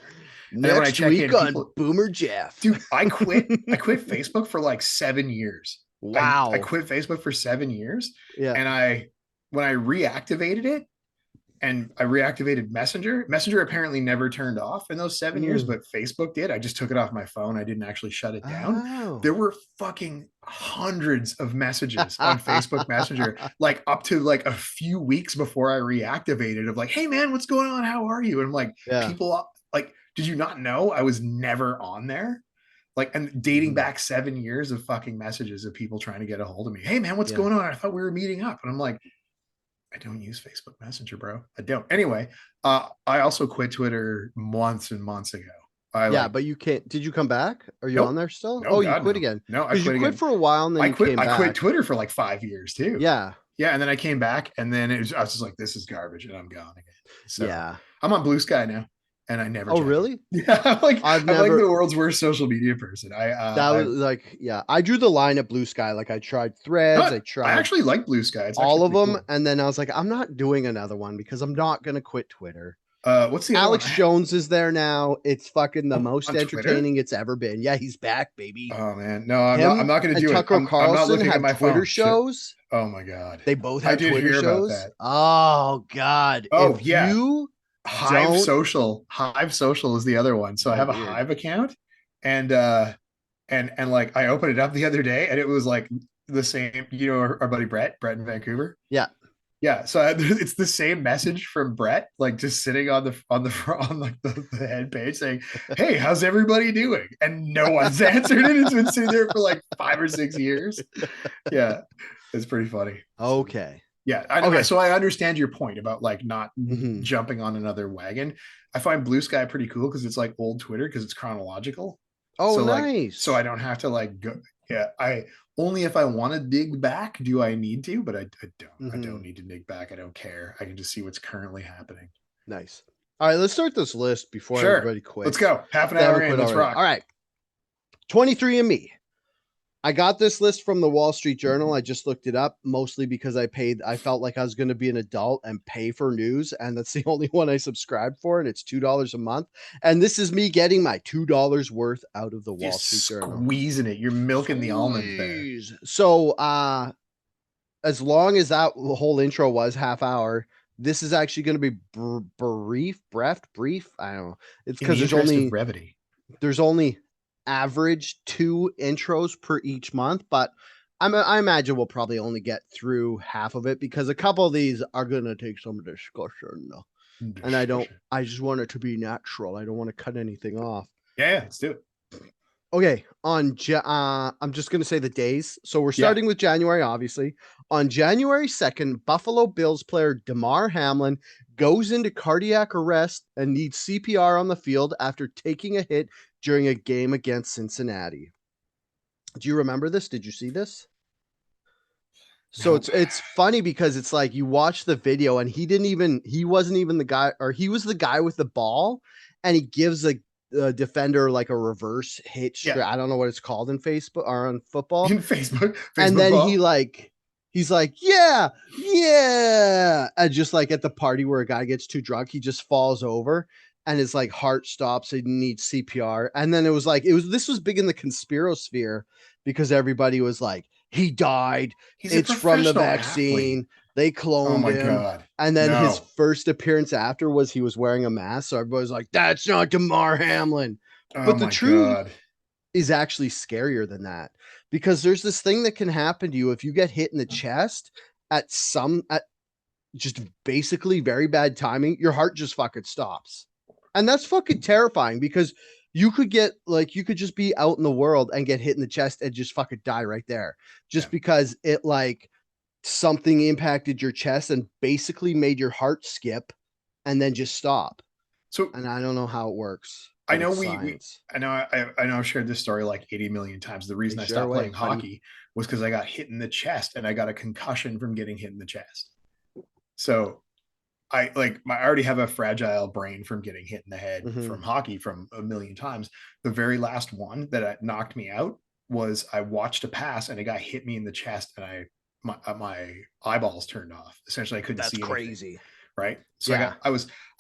S2: And then when I
S1: Next
S2: check
S1: week
S2: in,
S1: on
S2: people
S1: Boomer Geoff.
S2: dude, I quit Facebook for like 7 years. I
S1: Wow.
S2: quit Facebook for 7 years.
S1: Yeah.
S2: And I when I reactivated it, and I reactivated Messenger. Messenger apparently never turned off in those 7 years,
S1: Mm.
S2: but Facebook did. I just took it off my phone. I didn't actually shut it down.
S1: Oh.
S2: There were fucking hundreds of messages on Facebook Messenger, like up to like a few weeks before I reactivated, of like, hey man, what's going on? How are you? And I'm like,
S1: Yeah.
S2: people like, did you not know I was never on there? Like, and dating
S1: Mhm.
S2: back 7 years of fucking messages of people trying to get a hold of me. Hey man, what's
S1: Yeah.
S2: going on? I thought we were meeting up. And I'm like, I don't use Facebook Messenger, bro. I don't. Anyway, I also quit Twitter months and months ago. I
S1: Yeah,
S2: like,
S1: but you can't. Did you come back? Are you on
S2: nope,
S1: there still?
S2: no,
S1: Oh, you
S2: God,
S1: quit
S2: no,
S1: again.
S2: no. I
S1: Because you
S2: quit
S1: quit
S2: again.
S1: for a while and then
S2: I
S1: you
S2: quit.
S1: came
S2: I quit
S1: back.
S2: Twitter for like 5 years too.
S1: Yeah.
S2: Yeah, and then I came back, and then I was just like, this is garbage, and I'm gone again. So
S1: Yeah.
S2: I'm on Blue Sky now, and I never
S1: Oh,
S2: check it.
S1: really?
S2: Yeah,
S1: I've
S2: I'm like
S1: never.
S2: the world's worst social media person.
S1: That was like, yeah. I drew the line at Blue Sky. Like I tried Threads. I
S2: I
S1: tried
S2: actually like Blue Sky. It's actually
S1: all of
S2: pretty
S1: them,
S2: cool.
S1: and then I was like, I'm not doing another one because I'm not gonna quit Twitter.
S2: What's the other one?
S1: Alex Jones is there now. It's fucking the most
S2: On Twitter?
S1: entertaining it's ever been. Yeah, he's back, baby.
S2: Oh man, no, I'm not. I'm
S1: Him
S2: not going to
S1: and
S2: do it.
S1: Tucker
S2: I'm not
S1: Carlson
S2: looking at
S1: have
S2: my
S1: Twitter
S2: phone. Shit.
S1: shows.
S2: Oh my god,
S1: They both
S2: I
S1: have
S2: did
S1: Twitter
S2: hear about
S1: shows.
S2: that.
S1: Oh God.
S2: Oh
S1: If
S2: yeah,
S1: you
S2: Hive
S1: don't,
S2: Social. Hive Social is the other one. So I
S1: oh
S2: have a
S1: weird.
S2: Hive account, and and like I opened it up the other day, and it was like the same. You know, our buddy Brett in Vancouver.
S1: Yeah.
S2: Yeah, so it's the same message from Brett, like just sitting on the on like the head page saying, "Hey, how's everybody doing?" And no one's answered it. It's been sitting there for like 5 or 6 years. Yeah, it's pretty funny. So
S1: Okay.
S2: yeah,
S1: Okay.
S2: so I understand your point about like not
S1: Mhm.
S2: jumping on another wagon. I find Blue Sky pretty cool because it's like old Twitter because it's chronological.
S1: Oh,
S2: So like, so I
S1: nice.
S2: don't have to like go. Yeah, I only if I want to dig back do I need to, but I don't. I don't
S1: Mhm.
S2: need to dig back. I don't care. I can just see what's currently happening.
S1: Nice. All right, let's start this list before
S2: Sure,
S1: everybody
S2: let's
S1: quits.
S2: go. Half an
S1: They
S2: hour
S1: haven't
S2: in.
S1: quit
S2: Let's
S1: already.
S2: rock.
S1: All right. 23andMe. I got this list from the Wall Street Journal. I just looked it up mostly because I felt like I was going to be an adult and pay for news. And that's the only one I subscribed for. And it's $2 a month. And this is me getting my $2 worth out of the Wall
S2: Just
S1: Street Journal.
S2: squeezing it. You're milking the almond there.
S1: Squeeze. So, as long as that whole intro was half hour, this is actually going to be brief. I don't know. It's
S2: In
S1: because
S2: the interest of brevity.
S1: there's only average 2 intros per each month, but I imagine we'll probably only get through half of it because a couple of these are going to take some discussion. And I just want it to be natural. I don't want to cut anything off.
S2: Yeah, let's do it.
S1: Okay, I'm just going to say the days. So we're
S2: Yeah.
S1: starting with January, obviously. On January 2nd, Buffalo Bills player Damar Hamlin goes into cardiac arrest and needs CPR on the field after taking a hit during a game against Cincinnati. Do you remember this? Did you see this? So
S2: Nope.
S1: it's funny because it's like you watch the video and he wasn't even the guy, or he was the guy with the ball, and he gives a defender like a reverse hit
S2: Yeah.
S1: straight. I don't know what it's called in Facebook or on football.
S2: In
S1: And
S2: Facebook
S1: then
S2: ball.
S1: he's like, yeah, yeah. And just like at the party where a guy gets too drunk, he just falls over and his like heart stops and he needs CPR. And then this was big in the conspirasphere because everybody was like, he died.
S2: He's a
S1: It's from the
S2: professional athlete.
S1: vaccine. They
S2: Oh
S1: cloned
S2: my
S1: him.
S2: god.
S1: And then his
S2: No.
S1: first appearance after was he was wearing a mask. So everybody was like, that's not Damar Hamlin.
S2: Oh
S1: But the
S2: my
S1: truth
S2: god.
S1: is actually scarier than that because there's this thing that can happen to you if you get hit in the chest at just basically very bad timing. Your heart just fucking stops, and that's fucking terrifying because you could just be out in the world and get hit in the chest and just fucking die right there,
S2: Yeah.
S1: just because it like something impacted your chest and basically made your heart skip and then just stop.
S2: So
S1: And I don't know how it works,
S2: I
S1: but
S2: know
S1: it's
S2: we
S1: science.
S2: I know I know I've shared this story like 80 million times. The
S1: They
S2: reason I
S1: share
S2: stopped
S1: away,
S2: playing
S1: buddy.
S2: hockey was because I got hit in the chest and I got a concussion from getting hit in the chest. So I already have a fragile brain from getting hit in the head
S1: Mm-hmm.
S2: from hockey from a million times. The very last one that knocked me out was I watched a pass and a guy hit me in the chest and my eyeballs turned off. Essentially, I couldn't
S1: That's
S2: see anything.
S1: crazy.
S2: Right. So
S1: Yeah.
S2: I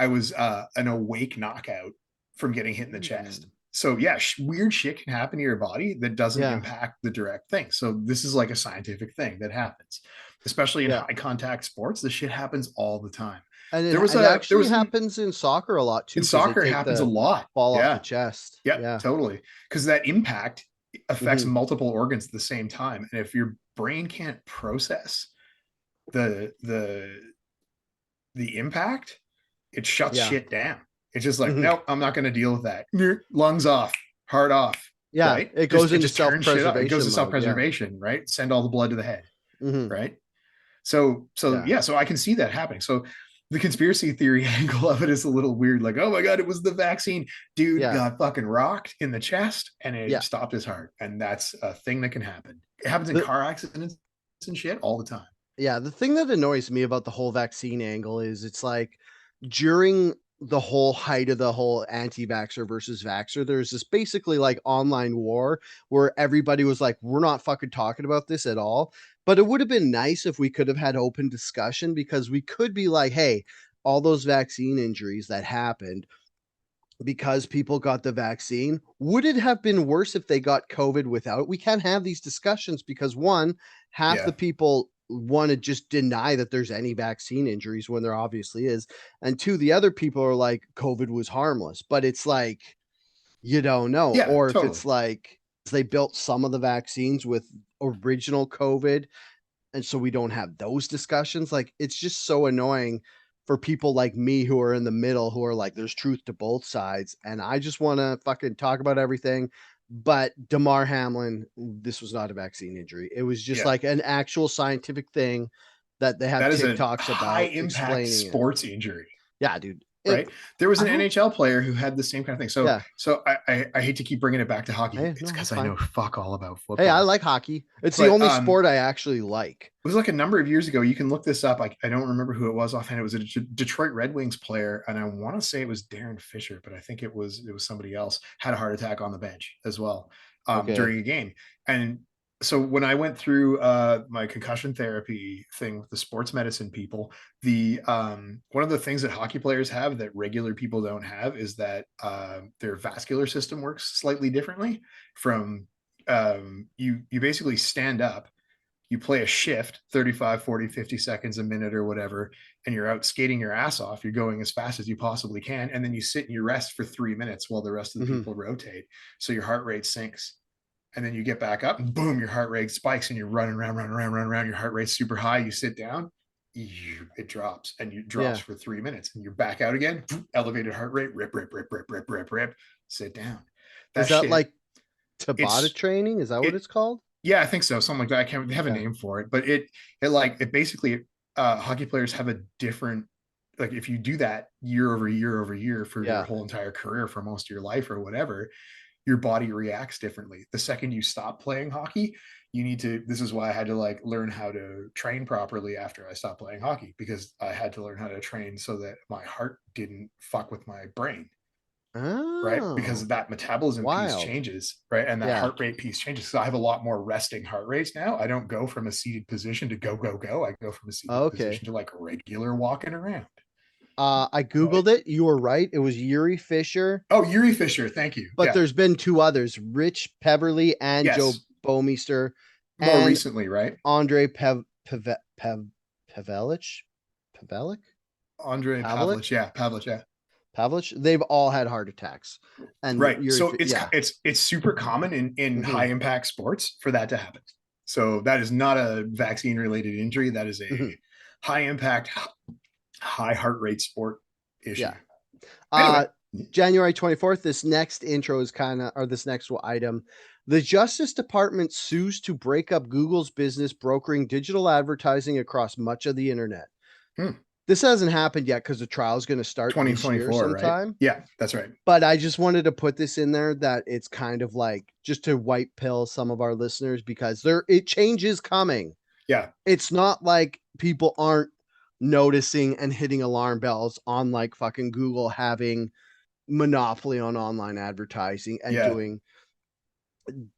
S2: was an awake knockout from getting hit in the chest.
S1: Mm.
S2: So yeah, weird shit can happen to your body that doesn't
S1: Yeah.
S2: impact the direct thing. So this is like a scientific thing that happens, especially in
S1: Yeah.
S2: high contact sports. This shit happens all the time.
S1: And
S2: There was
S1: it
S2: a there
S1: actually
S2: was an
S1: happens in soccer a lot
S2: in
S1: too, because they
S2: soccer, it
S1: take
S2: happens a
S1: the
S2: lot.
S1: ball off the
S2: Yeah.
S1: chest.
S2: Yeah,
S1: Yeah.
S2: totally. Because that impact affects
S1: Hmm.
S2: multiple organs at the same time. And if your brain can't process the the the impact, it shuts
S1: Yeah.
S2: shit down. It's just like,
S1: Hmm.
S2: nope, I'm not going to deal with that. Lungs off, heart off,
S1: Yeah.
S2: right?
S1: It
S2: Just
S1: goes
S2: it
S1: into
S2: just turns shit off. It goes
S1: self-preservation
S2: to
S1: mode. Yeah.
S2: self-preservation, right? Send all the blood to the head,
S1: Hmm.
S2: right? So
S1: Yeah.
S2: yeah, so I can see that happening. So the conspiracy theory angle of it is a little weird. Like, oh my god, it was the vaccine. Dude
S1: Yeah.
S2: got fucking rocked in the chest and it
S1: Yeah.
S2: stopped his heart. And that's a thing that can happen. It happens in
S1: The,
S2: car accidents and shit all the time.
S1: Yeah, the thing that annoys me about the whole vaccine angle is it's like during the whole height of the whole anti-vaxxer versus vaxxer, there's this basically like online war where everybody was like, we're not fucking talking about this at all. But it would have been nice if we could have had open discussion, because we could be like, hey, all those vaccine injuries that happened because people got the vaccine, would it have been worse if they got COVID without? We can't have these discussions because one, half
S2: Yeah.
S1: the people want to just deny that there's any vaccine injuries when there obviously is. And two, the other people are like, COVID was harmless. But it's like, you don't know.
S2: Yeah,
S1: Or if
S2: totally.
S1: it's like they built some of the vaccines with original COVID, and so we don't have those discussions. Like, it's just so annoying for people like me who are in the middle, who are like, there's truth to both sides, and I just want to fucking talk about everything. But Damar Hamlin, this was not a vaccine injury. It was just
S2: Yeah.
S1: like an actual scientific thing that they have
S2: That is a
S1: TikToks
S2: high
S1: about
S2: impact
S1: explaining it.
S2: sports injury.
S1: Yeah, dude. It
S2: Right. There was
S1: I
S2: an
S1: don't
S2: NHL player who had the same kind of thing. So
S1: Yeah.
S2: I hate to keep bringing it back to hockey.
S1: Hey,
S2: It's
S1: no,
S2: because
S1: that's
S2: I
S1: fine.
S2: know fuck all about
S1: Hey, I
S2: football.
S1: like hockey. It's the
S2: But
S1: only sport I actually like.
S2: it was like a number of years ago. You can look this up. I don't remember who it was offhand. It was a Detroit Red Wings player, and I want to say it was Darren Fisher, but I think it was somebody else. Had a heart attack on the bench as well
S1: Okay.
S2: during a game. And so when I went through my concussion therapy thing with the sports medicine people, the one of the things that hockey players have that regular people don't have is that their vascular system works slightly differently. From you basically stand up, you play a shift 35, 40, 50 seconds, a minute or whatever, and you're out skating your ass off. You're going as fast as you possibly can. And then you sit and you rest for 3 minutes while the rest of the
S1: Hmm.
S2: people rotate. So your heart rate sinks. And then you get back up and boom, your heart rate spikes and you're running around, running around, running around. Your heart rate's super high. You sit down, it drops and you drops
S1: Yeah.
S2: for 3 minutes and you're back out again. Elevated heart rate, rip, rip, rip, rip, rip, rip, rip, sit down.
S1: Is
S2: That
S1: that
S2: shit,
S1: like Tabata
S2: it's
S1: training? Is that what
S2: it
S1: it's called?
S2: yeah, I think so. Something like that. I can't, they have a
S1: Yeah.
S2: name for it, but it basically hockey players have a different, like if you do that year over year over year for your
S1: Yeah.
S2: whole entire career for most of your life or whatever, your body reacts differently. The second you stop playing hockey, you need to, this is why I had to like learn how to train properly after I stopped playing hockey, because I had to learn how to train so that my heart didn't fuck with my brain, right? Because
S1: Oh,
S2: that metabolism piece
S1: wild.
S2: changes, right? And that
S1: Yeah.
S2: heart rate piece changes. So I have a lot more resting heart rates now. I don't go from a seated position to go, go, go. I go from a seated
S1: Okay.
S2: position to like regular walking around,
S1: I
S2: right?
S1: Googled it. You were right. It was Yuri Fisher,
S2: Oh, Yuri Fisher. Thank you.
S1: but
S2: Yeah.
S1: there's been two others, Rich Peverly and Joe
S2: Yes.
S1: Bouwmeester,
S2: More
S1: and
S2: recently, right?
S1: Andre Pavelich? Pavelich?
S2: Andre
S1: Pavlik?
S2: Pavlich. Yeah. Pavlich. Yeah.
S1: Pavlich? They've all had heart attacks. And
S2: Right.
S1: Yuri,
S2: So it's
S1: yeah.
S2: it's super common in high
S1: Hmm.
S2: impact sports for that to happen. So that is not a vaccine related injury. That is a
S1: Hmm.
S2: high impact, high heart rate sport issue.
S1: Yeah.
S2: Anyway,
S1: Uh, January 24th, this next intro is kind of, or this next item. The Justice Department sues to break up Google's business brokering digital advertising across much of the internet.
S2: hmm,
S1: This hasn't happened yet because the trial is going to start this year
S2: 2024, right?
S1: sometime.
S2: Yeah, that's right.
S1: But I just wanted to put this in there that it's kind of like just to white pill some of our listeners, because it changes coming.
S2: Yeah,
S1: It's not like people aren't noticing and hitting alarm bells on like fucking Google having monopoly on online advertising and
S2: yeah,
S1: doing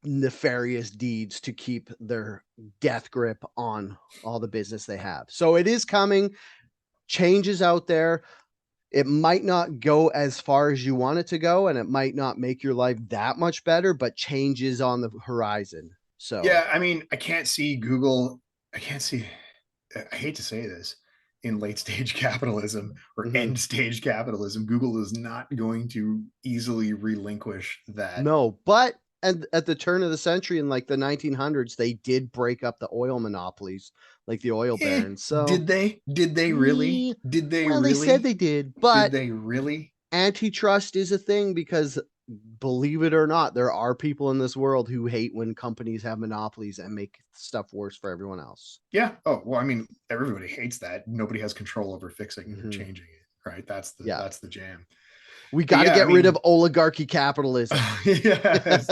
S1: nefarious deeds to keep their death grip on all the business they have. So it is coming, changes out there. It might not go as far as you want it to go, and it might not make your life that much better, but change is on the horizon. So,
S2: yeah. I mean, I can't see Google. I can't see. I hate to say this. in late stage capitalism or
S1: Mhm.
S2: end stage capitalism. Google is not going to easily relinquish that.
S1: No, but and at the turn of the century in like the 1900s, they did break up the oil monopolies, like the oil barons. So,
S2: Did they? Did they really?
S1: eh,
S2: Did they
S1: well, they said
S2: really?
S1: they did,
S2: Did
S1: but
S2: they really?
S1: antitrust is a thing because believe it or not, there are people in this world who hate when companies have monopolies and make stuff worse for everyone else.
S2: Yeah. Oh, well, I mean, everybody hates that. Nobody has control over fixing it or
S1: Mhm.
S2: changing it, right? That's the
S1: Yeah.
S2: that's the jam.
S1: We
S2: But
S1: got to
S2: yeah, I
S1: get rid of
S2: mean,
S1: oligarchy capitalism.
S2: yes.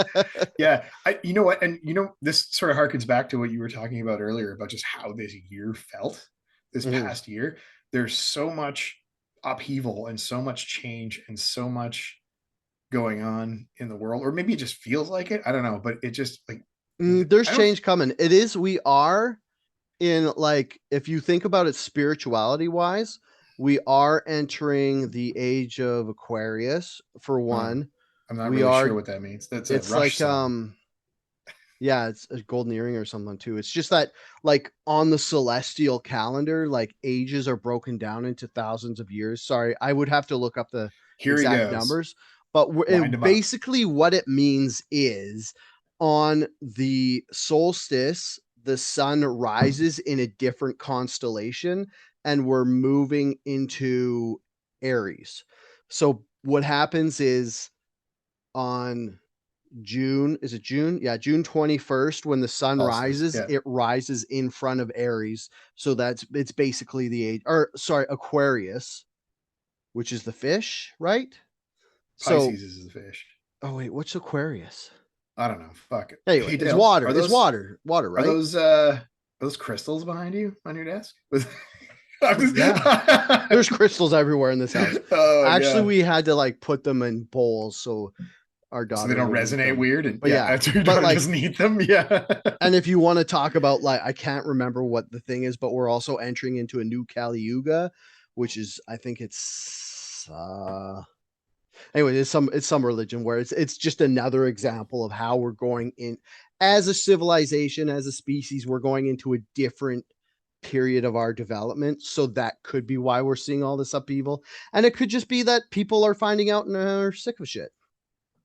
S2: Yeah. You know what? And this sort of harkens back to what you were talking about earlier about just how this year felt, this
S1: Mhm.
S2: past year. There's so much upheaval and so much change and so much going on in the world, or maybe it just feels like it. I don't know, but it just like
S1: There's
S2: I don't.
S1: change coming. We are in like, if you think about it spirituality wise, we are entering the age of Aquarius for
S2: Uh,
S1: one.
S2: I'm not
S1: We
S2: really sure
S1: are,
S2: what that means. That's a
S1: it's
S2: Rush
S1: like,
S2: song.
S1: yeah, it's a golden earring or something too. It's just that, like, on the celestial calendar, like ages are broken down into thousands of years. Sorry, I would have to look up the
S2: Here he
S1: exact
S2: goes.
S1: numbers, but
S2: Wind him up.
S1: basically what it means is on the solstice, the sun rises in a different constellation and we're moving into Aries. So what happens is on June, is it June? Yeah, June 21st, when the sun
S2: Solstice.
S1: rises,
S2: Yeah.
S1: it rises in front of Aries. So it's basically the age, or sorry, Aquarius, which is the fish, right? So,
S2: Pisces is the fish.
S1: oh wait, what's Aquarius?
S2: I don't know. Fuck it.
S1: Anyway,
S2: Hey
S1: it's
S2: Dale,
S1: water. It's water,
S2: are
S1: right?
S2: those crystals behind you on your desk?
S1: Oh yeah. There's crystals everywhere in this house.
S2: Oh
S1: Actually,
S2: yeah.
S1: we had to like put them in bowls so our
S2: So they
S1: daughter
S2: don't
S1: wouldn't eat
S2: resonate
S1: them.
S2: weird, and
S1: But
S2: yeah,
S1: yeah,
S2: that's your
S1: but
S2: daughter
S1: like,
S2: doesn't eat them. Yeah.
S1: and if you want to talk about like, I can't remember what the thing is, but we're also entering into a new Kali Yuga, which is, I think it's anyway, it's some religion where it's just another example of how we're going in as a civilization, as a species, we're going into a different period of our development. So that could be why we're seeing all this upheaval. And it could just be that people are finding out and are sick of shit.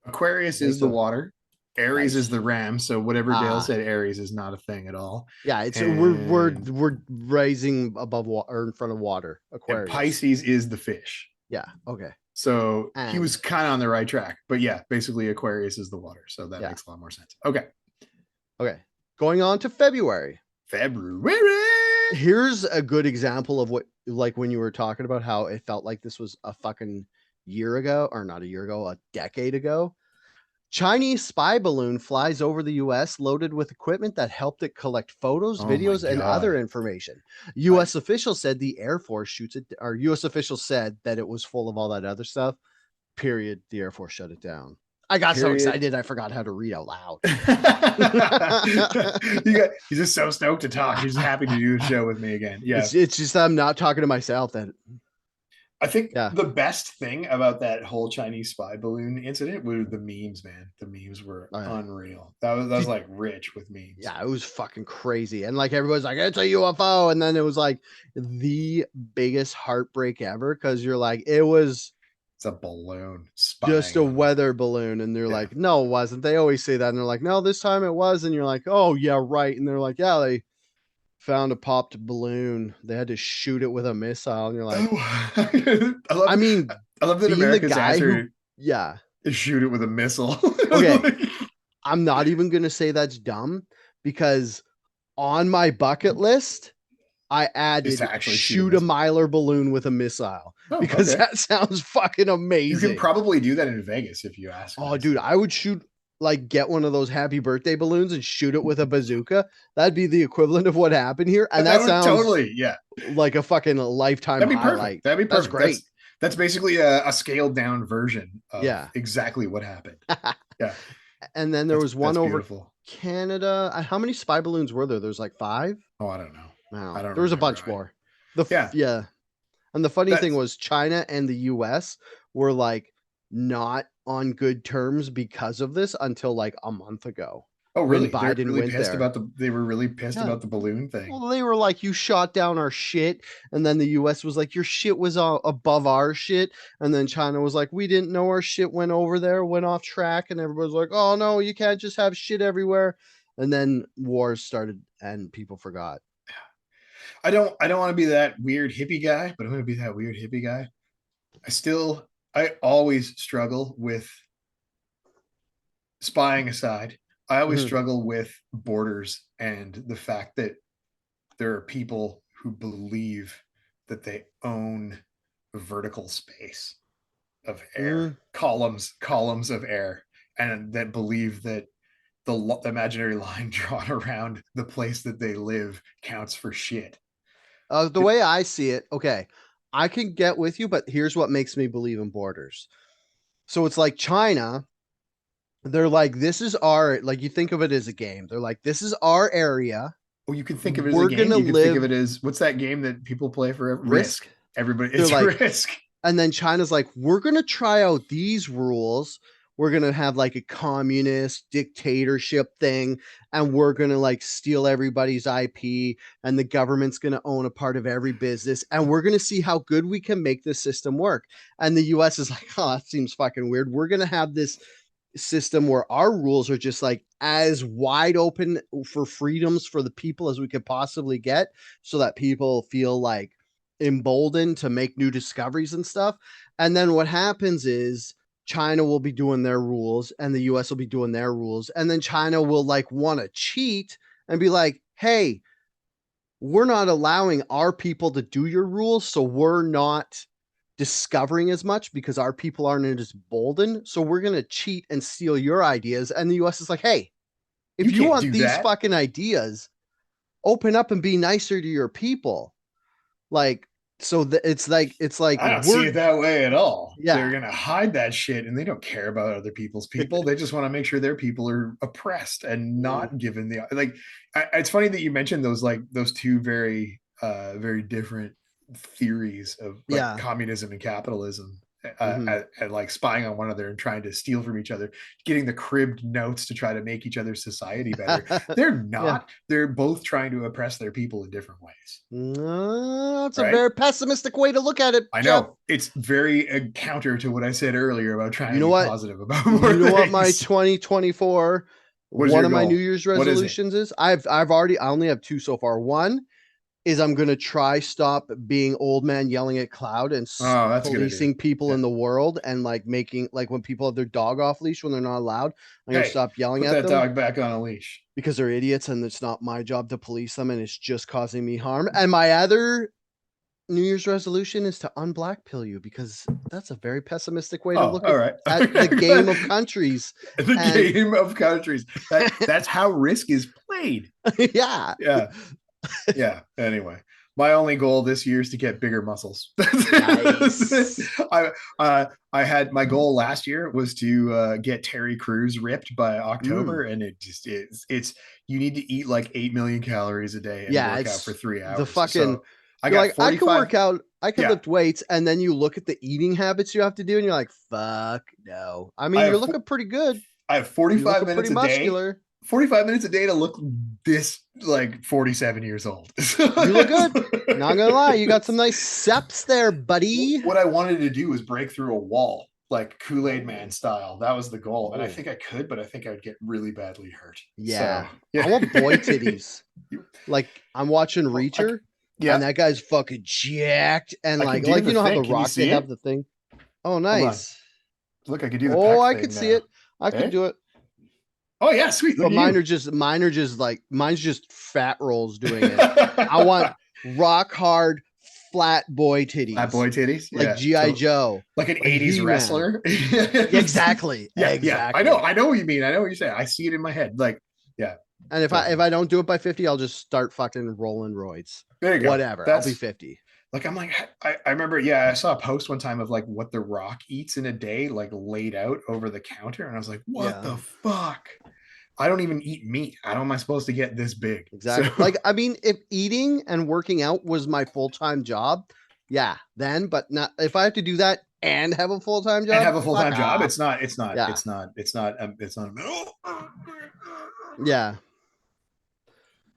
S2: Aquarius
S1: Okay,
S2: is the
S1: so
S2: water. Aries is
S1: nice.
S2: the ram. So whatever Dale
S1: Ah,
S2: said, Aries is not a thing at all.
S1: yeah, it's
S2: And
S1: we're rising above water or in front of water.
S2: and
S1: Aquarius.
S2: Pisces is the fish.
S1: Yeah. Okay.
S2: So he
S1: And
S2: was kind of on the right track. But yeah, basically Aquarius is the water. So that
S1: yeah.
S2: makes a lot more sense. Okay.
S1: Okay. Going on to February.
S2: February.
S1: Here's a good example of what, like, when you were talking about how it felt like this was a fucking year ago, or not a year ago, a decade ago. Chinese spy balloon flies over the US loaded with equipment that helped it collect photos,
S2: Oh my
S1: videos, and other
S2: God.
S1: information.
S2: I
S1: US officials said the Air Force shoots it, or US officials said that it was full of all that other stuff. Period. The Air Force shut it down. I got so
S2: period.
S1: excited I forgot how to read out loud.
S2: He's just so stoked to talk. He's just happy to do the show with me again. Yeah.
S1: It's just I'm not talking to myself. That
S2: I think
S1: yeah.
S2: the best thing about that whole Chinese spy balloon incident were the memes, man. The memes were
S1: Uh,
S2: unreal. That was
S1: did,
S2: like rich with memes.
S1: yeah, it was fucking crazy. And like everybody's like, it's a UFO. And then it was like the biggest heartbreak ever because you're like, it was
S2: It's a balloon
S1: just
S2: spying
S1: a
S2: on the.
S1: weather balloon. And they're
S2: Yeah.
S1: like, no, it wasn't. They always say that. And they're like, no, this time it was. And you're like, oh, yeah, right. And they're like, yeah, they found a popped balloon. They had to shoot it with a missile. And you're like,
S2: Oh,
S1: I mean,
S2: I love that
S1: being the
S2: America's
S1: guy who,
S2: answer
S1: yeah,
S2: is shoot it with a missile.
S1: okay,
S2: Like,
S1: I'm not even going to say that's dumb because on my bucket list, I
S2: is to
S1: added
S2: actually shoot a
S1: shoot a
S2: missile.
S1: Mylar balloon with a missile
S2: Oh,
S1: because
S2: okay.
S1: that sounds fucking
S2: You can
S1: amazing.
S2: probably do that in Vegas if you ask
S1: Oh, dude,
S2: nicely.
S1: I would shoot, like, get one of those happy birthday balloons and shoot it with a bazooka. That'd be the equivalent of what happened here. And
S2: That
S1: that
S2: would
S1: sounds
S2: totally, yeah.
S1: like a fucking lifetime
S2: That'd be perfect.
S1: highlight.
S2: That'd be
S1: That's
S2: perfect.
S1: great.
S2: That's basically a scaled down version of
S1: Yeah.
S2: exactly what happened. Yeah,
S1: And then there
S2: that's
S1: was one
S2: that's
S1: over
S2: beautiful.
S1: Canada. How many spy balloons were there? There's like five.
S2: Oh, I don't know. I
S1: Wow.
S2: don't
S1: There was a
S2: remember.
S1: bunch
S2: I
S1: more.
S2: Yeah,
S1: Yeah. And the funny thing
S2: that's
S1: was China and the US were like not on good terms because of this until like a month ago.
S2: Oh,
S1: when
S2: really? They're
S1: Biden
S2: really
S1: went
S2: pissed
S1: there.
S2: about they were really pissed
S1: Yeah.
S2: about the balloon thing.
S1: Well, they were like, you shot down our shit. And then the US was like, your shit was above our shit. And then China was like, we didn't know our shit went over there, went off track. And everybody's like, oh no, you can't just have shit everywhere. And then wars started and people forgot.
S2: I don't want to be that weird hippie guy, but I'm going to be that weird hippie guy. I always struggle with, spying aside, I always
S1: Mhm.
S2: struggle with borders and the fact that there are people who believe that they own vertical space of air,
S1: Mm.
S2: columns of air, and that believe that the imaginary line drawn around the place that they live counts for shit.
S1: The way I see it, okay, I can get with you, but here's what makes me believe in borders. So it's like China, they're like, this is our, like, you think of it as a game. They're like, this is our area.
S2: Well, you can think of it as a
S1: We're
S2: game.
S1: gonna
S2: You can think of
S1: live
S2: it as, what's that game that people play for
S1: risk.
S2: Risk? Everybody,
S1: They're
S2: it's
S1: like,
S2: Risk.
S1: and then China's like, we're gonna try out these rules. We're gonna have like a communist dictatorship thing, and we're gonna like steal everybody's IP, and the government's gonna own a part of every business, and we're gonna see how good we can make this system work. And the US is like, oh, that seems fucking weird. We're gonna have this system where our rules are just like as wide open for freedoms for the people as we could possibly get, so that people feel like emboldened to make new discoveries and stuff. And then what happens is China will be doing their rules and the US will be doing their rules. And then China will like want to cheat and be like, hey, we're not allowing our people to do your rules. So we're not discovering as much because our people aren't as bolden. So we're going to cheat and steal your ideas. And the US is like, hey, if
S2: You
S1: you
S2: can't
S1: want
S2: do
S1: these
S2: that.
S1: fucking ideas, open up and be nicer to your people. Like, so it's like
S2: I don't see
S1: we're
S2: it that way at all. They're
S1: yeah.
S2: going to hide that shit and they don't care about other people's people. They just want to make sure their people are oppressed and
S1: Mm.
S2: not given the, like, it's funny that you mentioned those, like, those two very, very different theories of like
S1: Yeah.
S2: communism and capitalism,
S1: Hmm.
S2: and like spying on one another and trying to steal from each other, getting the cribbed notes to try to make each other's society better. They're
S1: Yeah.
S2: not. They're both trying to oppress their people in different ways,
S1: No, it's a
S2: right?
S1: very pessimistic way to look at it,
S2: I
S1: Geoff.
S2: know it's very, counter to what I said earlier about trying
S1: You
S2: to
S1: know
S2: be
S1: what?
S2: positive about more
S1: You know what my
S2: things.
S1: 2024
S2: What is
S1: one
S2: your
S1: of my New
S2: goal?
S1: Year's
S2: What is it?
S1: resolutions is? I only have two so far. One is I'm gonna try stop being old man yelling at cloud and
S2: Oh, that's a good idea.
S1: policing people
S2: Yeah.
S1: in the world and like making like when people have their dog off leash when they're not allowed. I'm gonna
S2: Hey,
S1: stop yelling
S2: put
S1: at
S2: that
S1: them
S2: dog back on a leash.
S1: because they're idiots and it's not my job to police them and it's just causing me harm. And my other New Year's resolution is to unblack pill you because that's a very pessimistic way to
S2: Oh,
S1: look
S2: all right.
S1: at the game of countries.
S2: The
S1: And
S2: game of countries. That's how Risk is played.
S1: yeah.
S2: Yeah. Yeah. Anyway, my only goal this year is to get bigger muscles.
S1: Nice.
S2: I had my goal last year was to, get Terry Crews ripped by
S1: Mm.
S2: October, and it just is. It's, you need to eat like 8 million calories a day and
S1: Yeah,
S2: work out for
S1: it's
S2: three
S1: the
S2: hours.
S1: fucking
S2: So I
S1: you're
S2: got
S1: like, I could
S2: 45.
S1: work out, I could
S2: Yeah,
S1: lift weights, and then you look at the eating habits you have to do, and you're like, fuck no. I
S2: I
S1: mean, you're
S2: have
S1: looking pretty good.
S2: I have
S1: You're
S2: 45
S1: looking pretty
S2: minutes a day.
S1: muscular.
S2: 45 minutes a day to look this like 47 years old.
S1: You look good. Not gonna lie, you got some nice seps there, buddy.
S2: What I wanted to do was break through a wall, like Kool-Aid Man
S1: Oh,
S2: style. That was the goal. And I
S1: oh,
S2: think I could, but I think I would get really badly hurt. So
S1: yeah.
S2: yeah.
S1: I want boy titties. Like I'm watching
S2: Well,
S1: Reacher, and
S2: yeah,
S1: that guy's fucking jacked, and
S2: I can
S1: like
S2: do
S1: like
S2: the
S1: you know how the
S2: thing. Can you
S1: Rock they
S2: see
S1: have
S2: it?
S1: the thing. Oh,
S2: Hold on.
S1: nice.
S2: Look, I can do the
S1: Oh,
S2: peck
S1: I could
S2: thing
S1: see
S2: now.
S1: it. I could
S2: Hey?
S1: do it.
S2: Oh yeah, sweet. Look
S1: But
S2: at you.
S1: mine are just like mine's just fat rolls doing it. I want rock hard flat boy
S2: Flat
S1: titties
S2: boy titties.
S1: like
S2: Yeah.
S1: GI
S2: So
S1: Joe,
S2: like an
S1: like
S2: 80s
S1: He Man.
S2: wrestler.
S1: Exactly,
S2: Yeah, yeah. I know.
S1: exactly.
S2: I know what you mean. I know what you're saying. I see it in my head. Like, yeah,
S1: And if
S2: definitely.
S1: I don't do it by 50, I'll just start fucking rolling roids.
S2: There you go.
S1: Whatever. I'll be
S2: That's
S1: 50.
S2: like, I'm like, I remember, yeah, I saw a post one time of like what The Rock eats in a day, like laid out over the counter. And I was like, what
S1: Yeah,
S2: the fuck? I don't even eat meat. How am I supposed to get this big? So,
S1: exactly. Like I mean, if eating and working out was my full-time job, yeah, then but not if I have to do that and have a full-time
S2: and
S1: job,
S2: have a full
S1: fuck
S2: time job.
S1: off.
S2: It's not,
S1: Yeah.
S2: it's not, it's not, it's not,
S1: Yeah.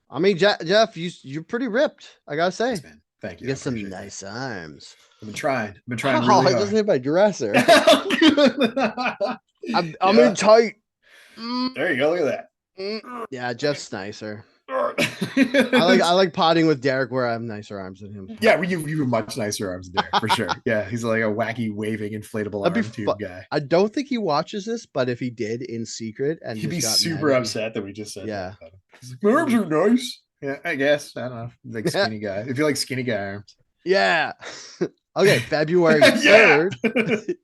S1: I mean, Geoff, you're pretty ripped. I gotta
S2: Thanks,
S1: say,
S2: man. Thank
S1: you
S2: you. I
S1: get some
S2: appreciate that.
S1: nice arms.
S2: I've been trying. I've been trying
S1: Oh,
S2: really
S1: I just
S2: hard.
S1: hit my dresser. I'm in
S2: Yeah.
S1: tight. Mm,
S2: There you go. Look at
S1: mm. Yeah, Jeff's nicer. I
S2: that.
S1: like potting with Derek where I have nicer arms than him.
S2: Yeah, you have much nicer arms than Derek for sure. Yeah, he's like a wacky waving inflatable
S1: That'd be
S2: arm
S1: fun.
S2: tube guy.
S1: I don't think he watches this, but if he did in secret and
S2: He'd
S1: just
S2: be
S1: got mad
S2: super
S1: at me,
S2: upset that we just said that
S1: yeah.
S2: about him. He's like, my arms are nice. Yeah, I guess. I don't know. Like skinny guy. If you like skinny guy arms.
S1: Yeah. Okay, February
S2: Yeah.
S1: 3rd.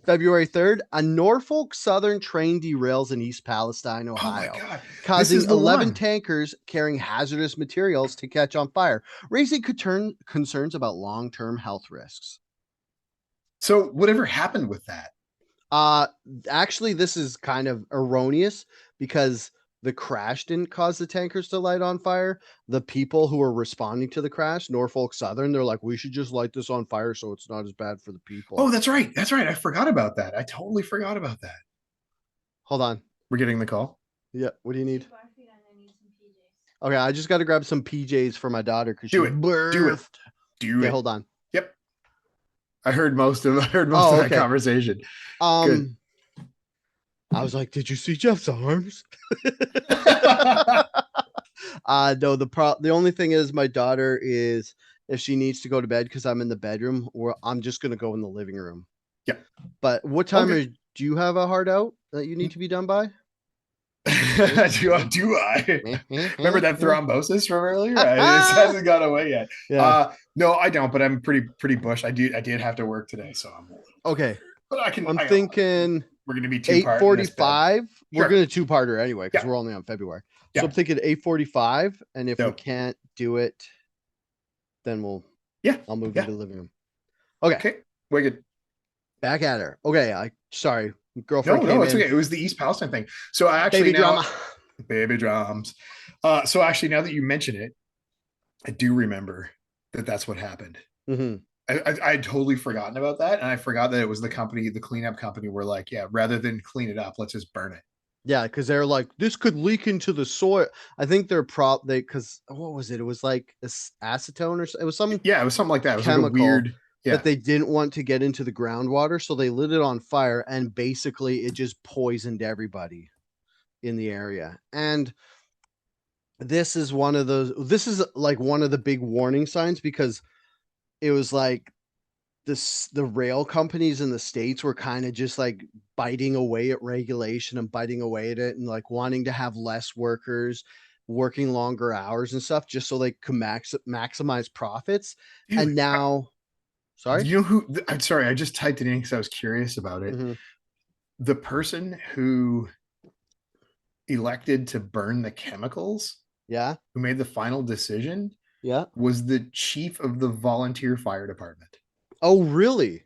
S1: February 3rd, a Norfolk Southern train derails in East Palestine,
S2: Oh my
S1: Ohio,
S2: God. This
S1: causing
S2: is the
S1: 11
S2: one.
S1: tankers carrying hazardous materials to catch on fire, raising concerns about long-term health risks.
S2: So whatever happened with that?
S1: Uh, actually, this is kind of erroneous because the crash didn't cause the tankers to light on fire. The people who were responding to the crash, Norfolk Southern, they're like, we should just light this on fire so it's not as bad for the people.
S2: Oh, that's right. That's right. I forgot about that. I totally forgot about that.
S1: Hold on.
S2: We're getting the call.
S1: Yeah, what do you need? Okay, I just got to grab some PJs for my daughter because she
S2: Do it. Do it.
S1: birthed.
S2: Do
S1: Okay,
S2: it.
S1: hold on.
S2: Yep. I heard most of
S1: Oh,
S2: that
S1: okay.
S2: conversation. Good.
S1: I was like, did you see Jeff's arms? No, the only thing is my daughter is if she needs to go to bed because I'm in the bedroom, or I'm just gonna go in the living room.
S2: Yeah.
S1: But what time do you have a hard out that you need to be done by?
S2: do I remember that thrombosis from earlier? It hasn't gone away yet.
S1: Yeah.
S2: No, I don't. But I'm pretty bush. I did have to work today, so I'm.
S1: Okay.
S2: But I can.
S1: I'm thinking
S2: we're going to be
S1: 8:45. We're
S2: Sure.
S1: gonna two-parter anyway because
S2: Yeah.
S1: we're only on February. So
S2: Yeah.
S1: I'm thinking 8:45, and if we
S2: Dope.
S1: can't do it, then I'll move
S2: Yeah.
S1: into the living room. Okay.
S2: Okay. Wicked.
S1: Back at her. Okay. Sorry. Girlfriend
S2: No,
S1: came
S2: it's
S1: in.
S2: okay. It was the East Palestine thing. So I actually
S1: Baby drama.
S2: baby drums. So actually, now that you mention it, I do remember that that's what happened.
S1: Mm-hmm.
S2: I'd totally forgotten about that, and I forgot that it was the company, the cleanup company, were like, yeah, rather than clean it up, let's just burn it.
S1: Yeah, because they're like, this could leak into the soil. I think because what was it? It was like acetone it was some
S2: Yeah, it was something like that. It was like a
S1: chemical
S2: weird, yeah.
S1: that they didn't want to get into the groundwater, so they lit it on fire, and basically it just poisoned everybody in the area. And this is one of the big warning signs because it was like the rail companies in the States were kind of just like biting away at regulation and biting away at it and like wanting to have less workers working longer hours and stuff just so they could maximize profits.
S2: Dude,
S1: And now, sorry,
S2: you know who? I'm sorry, I just typed it in because I was curious about it.
S1: mm-hmm.
S2: The person who elected to burn the chemicals,
S1: Yeah,
S2: who made the final decision,
S1: yeah.
S2: was the chief of the volunteer fire department.
S1: Oh, really?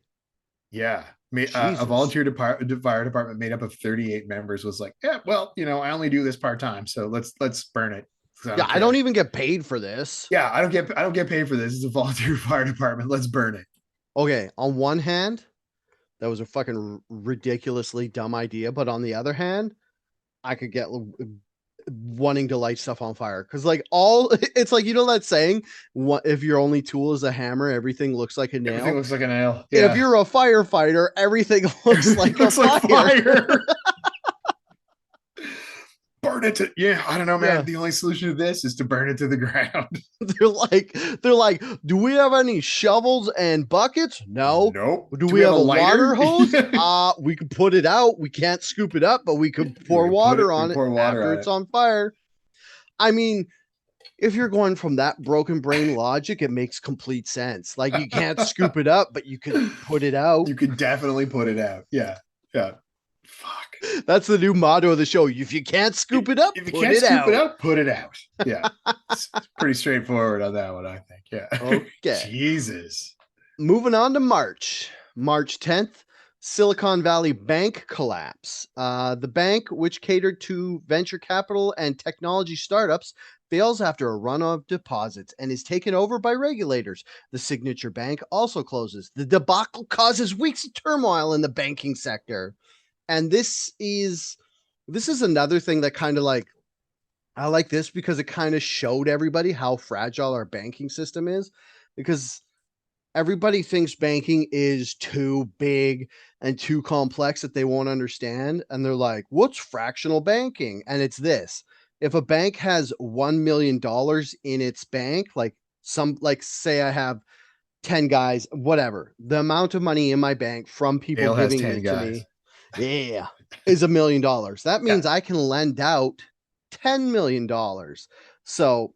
S2: Yeah. A
S1: Jesus.
S2: volunteer fire department made up of 38 members was like, yeah, well, I only do this part time, so let's burn it.
S1: Yeah, I don't even get paid for this.
S2: Yeah, I don't get paid for this. It's a volunteer fire department. Let's burn it.
S1: Okay, on one hand, that was a fucking ridiculously dumb idea, but on the other hand, I could get wanting to light stuff on fire because it's like that saying, what if your only tool is a hammer, everything looks like a nail.
S2: Everything looks like a nail.
S1: Yeah. If you're a firefighter, everything looks like a fire.
S2: Burn it I don't know, man. Yeah. The only solution to this is to burn it to the ground.
S1: they're like, do we have any shovels and buckets? No.
S2: Nope.
S1: Do we have a water hose? We can put it out. We can't scoop it up, but we could pour water on it after it's on fire. I mean, if you're going from that broken brain logic, it makes complete sense. Like you can't scoop it up, but you could put it out.
S2: You could definitely put it out. Yeah. Yeah. Fuck.
S1: That's the new motto of the show. If you can't scoop it up,
S2: if you can't scoop it out, put it out. Yeah. It's pretty straightforward on that one, I think. Yeah.
S1: Okay.
S2: Jesus.
S1: Moving on to March 10th, Silicon Valley Bank collapse. The bank, which catered to venture capital and technology startups, fails after a run of deposits and is taken over by regulators. The Signature Bank also closes. The debacle causes weeks of turmoil in the banking sector. And this is another thing that kind of like I like this because it kind of showed everybody how fragile our banking system is, because everybody thinks banking is too big and too complex that they won't understand. And they're like, what's fractional banking? And it's this: if a bank has $1 million in its bank, like say I have 10 guys, whatever, the amount of money in my bank from people
S2: Dale has
S1: giving
S2: 10
S1: it to
S2: guys.
S1: me, yeah, is $1 million. That
S2: Yeah.
S1: means I can lend out $10 million. So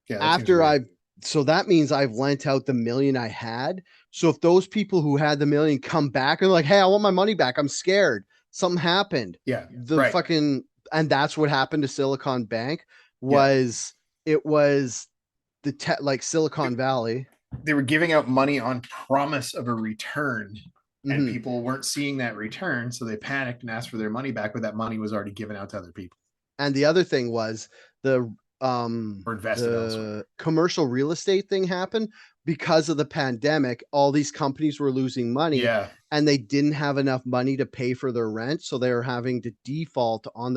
S2: Yeah, that seems
S1: after
S2: weird.
S1: I've so that means I've lent out the million I had. So if those people who had the million come back and like, hey, I want my money back, I'm scared, something happened.
S2: Yeah.
S1: The
S2: Right.
S1: fucking And that's what happened to Silicon Bank.
S2: Yeah.
S1: Was it was like Silicon Valley.
S2: They were giving out money on promise of a return, and
S1: Hmm.
S2: people weren't seeing that return, so they panicked and asked for their money back, but that money was already given out to other people
S1: And the other thing was the
S2: or invested elsewhere.
S1: the commercial real estate thing happened because of the pandemic. All these companies were losing money
S2: Yeah.
S1: and they didn't have enough money to pay for their rent, so they were having to default on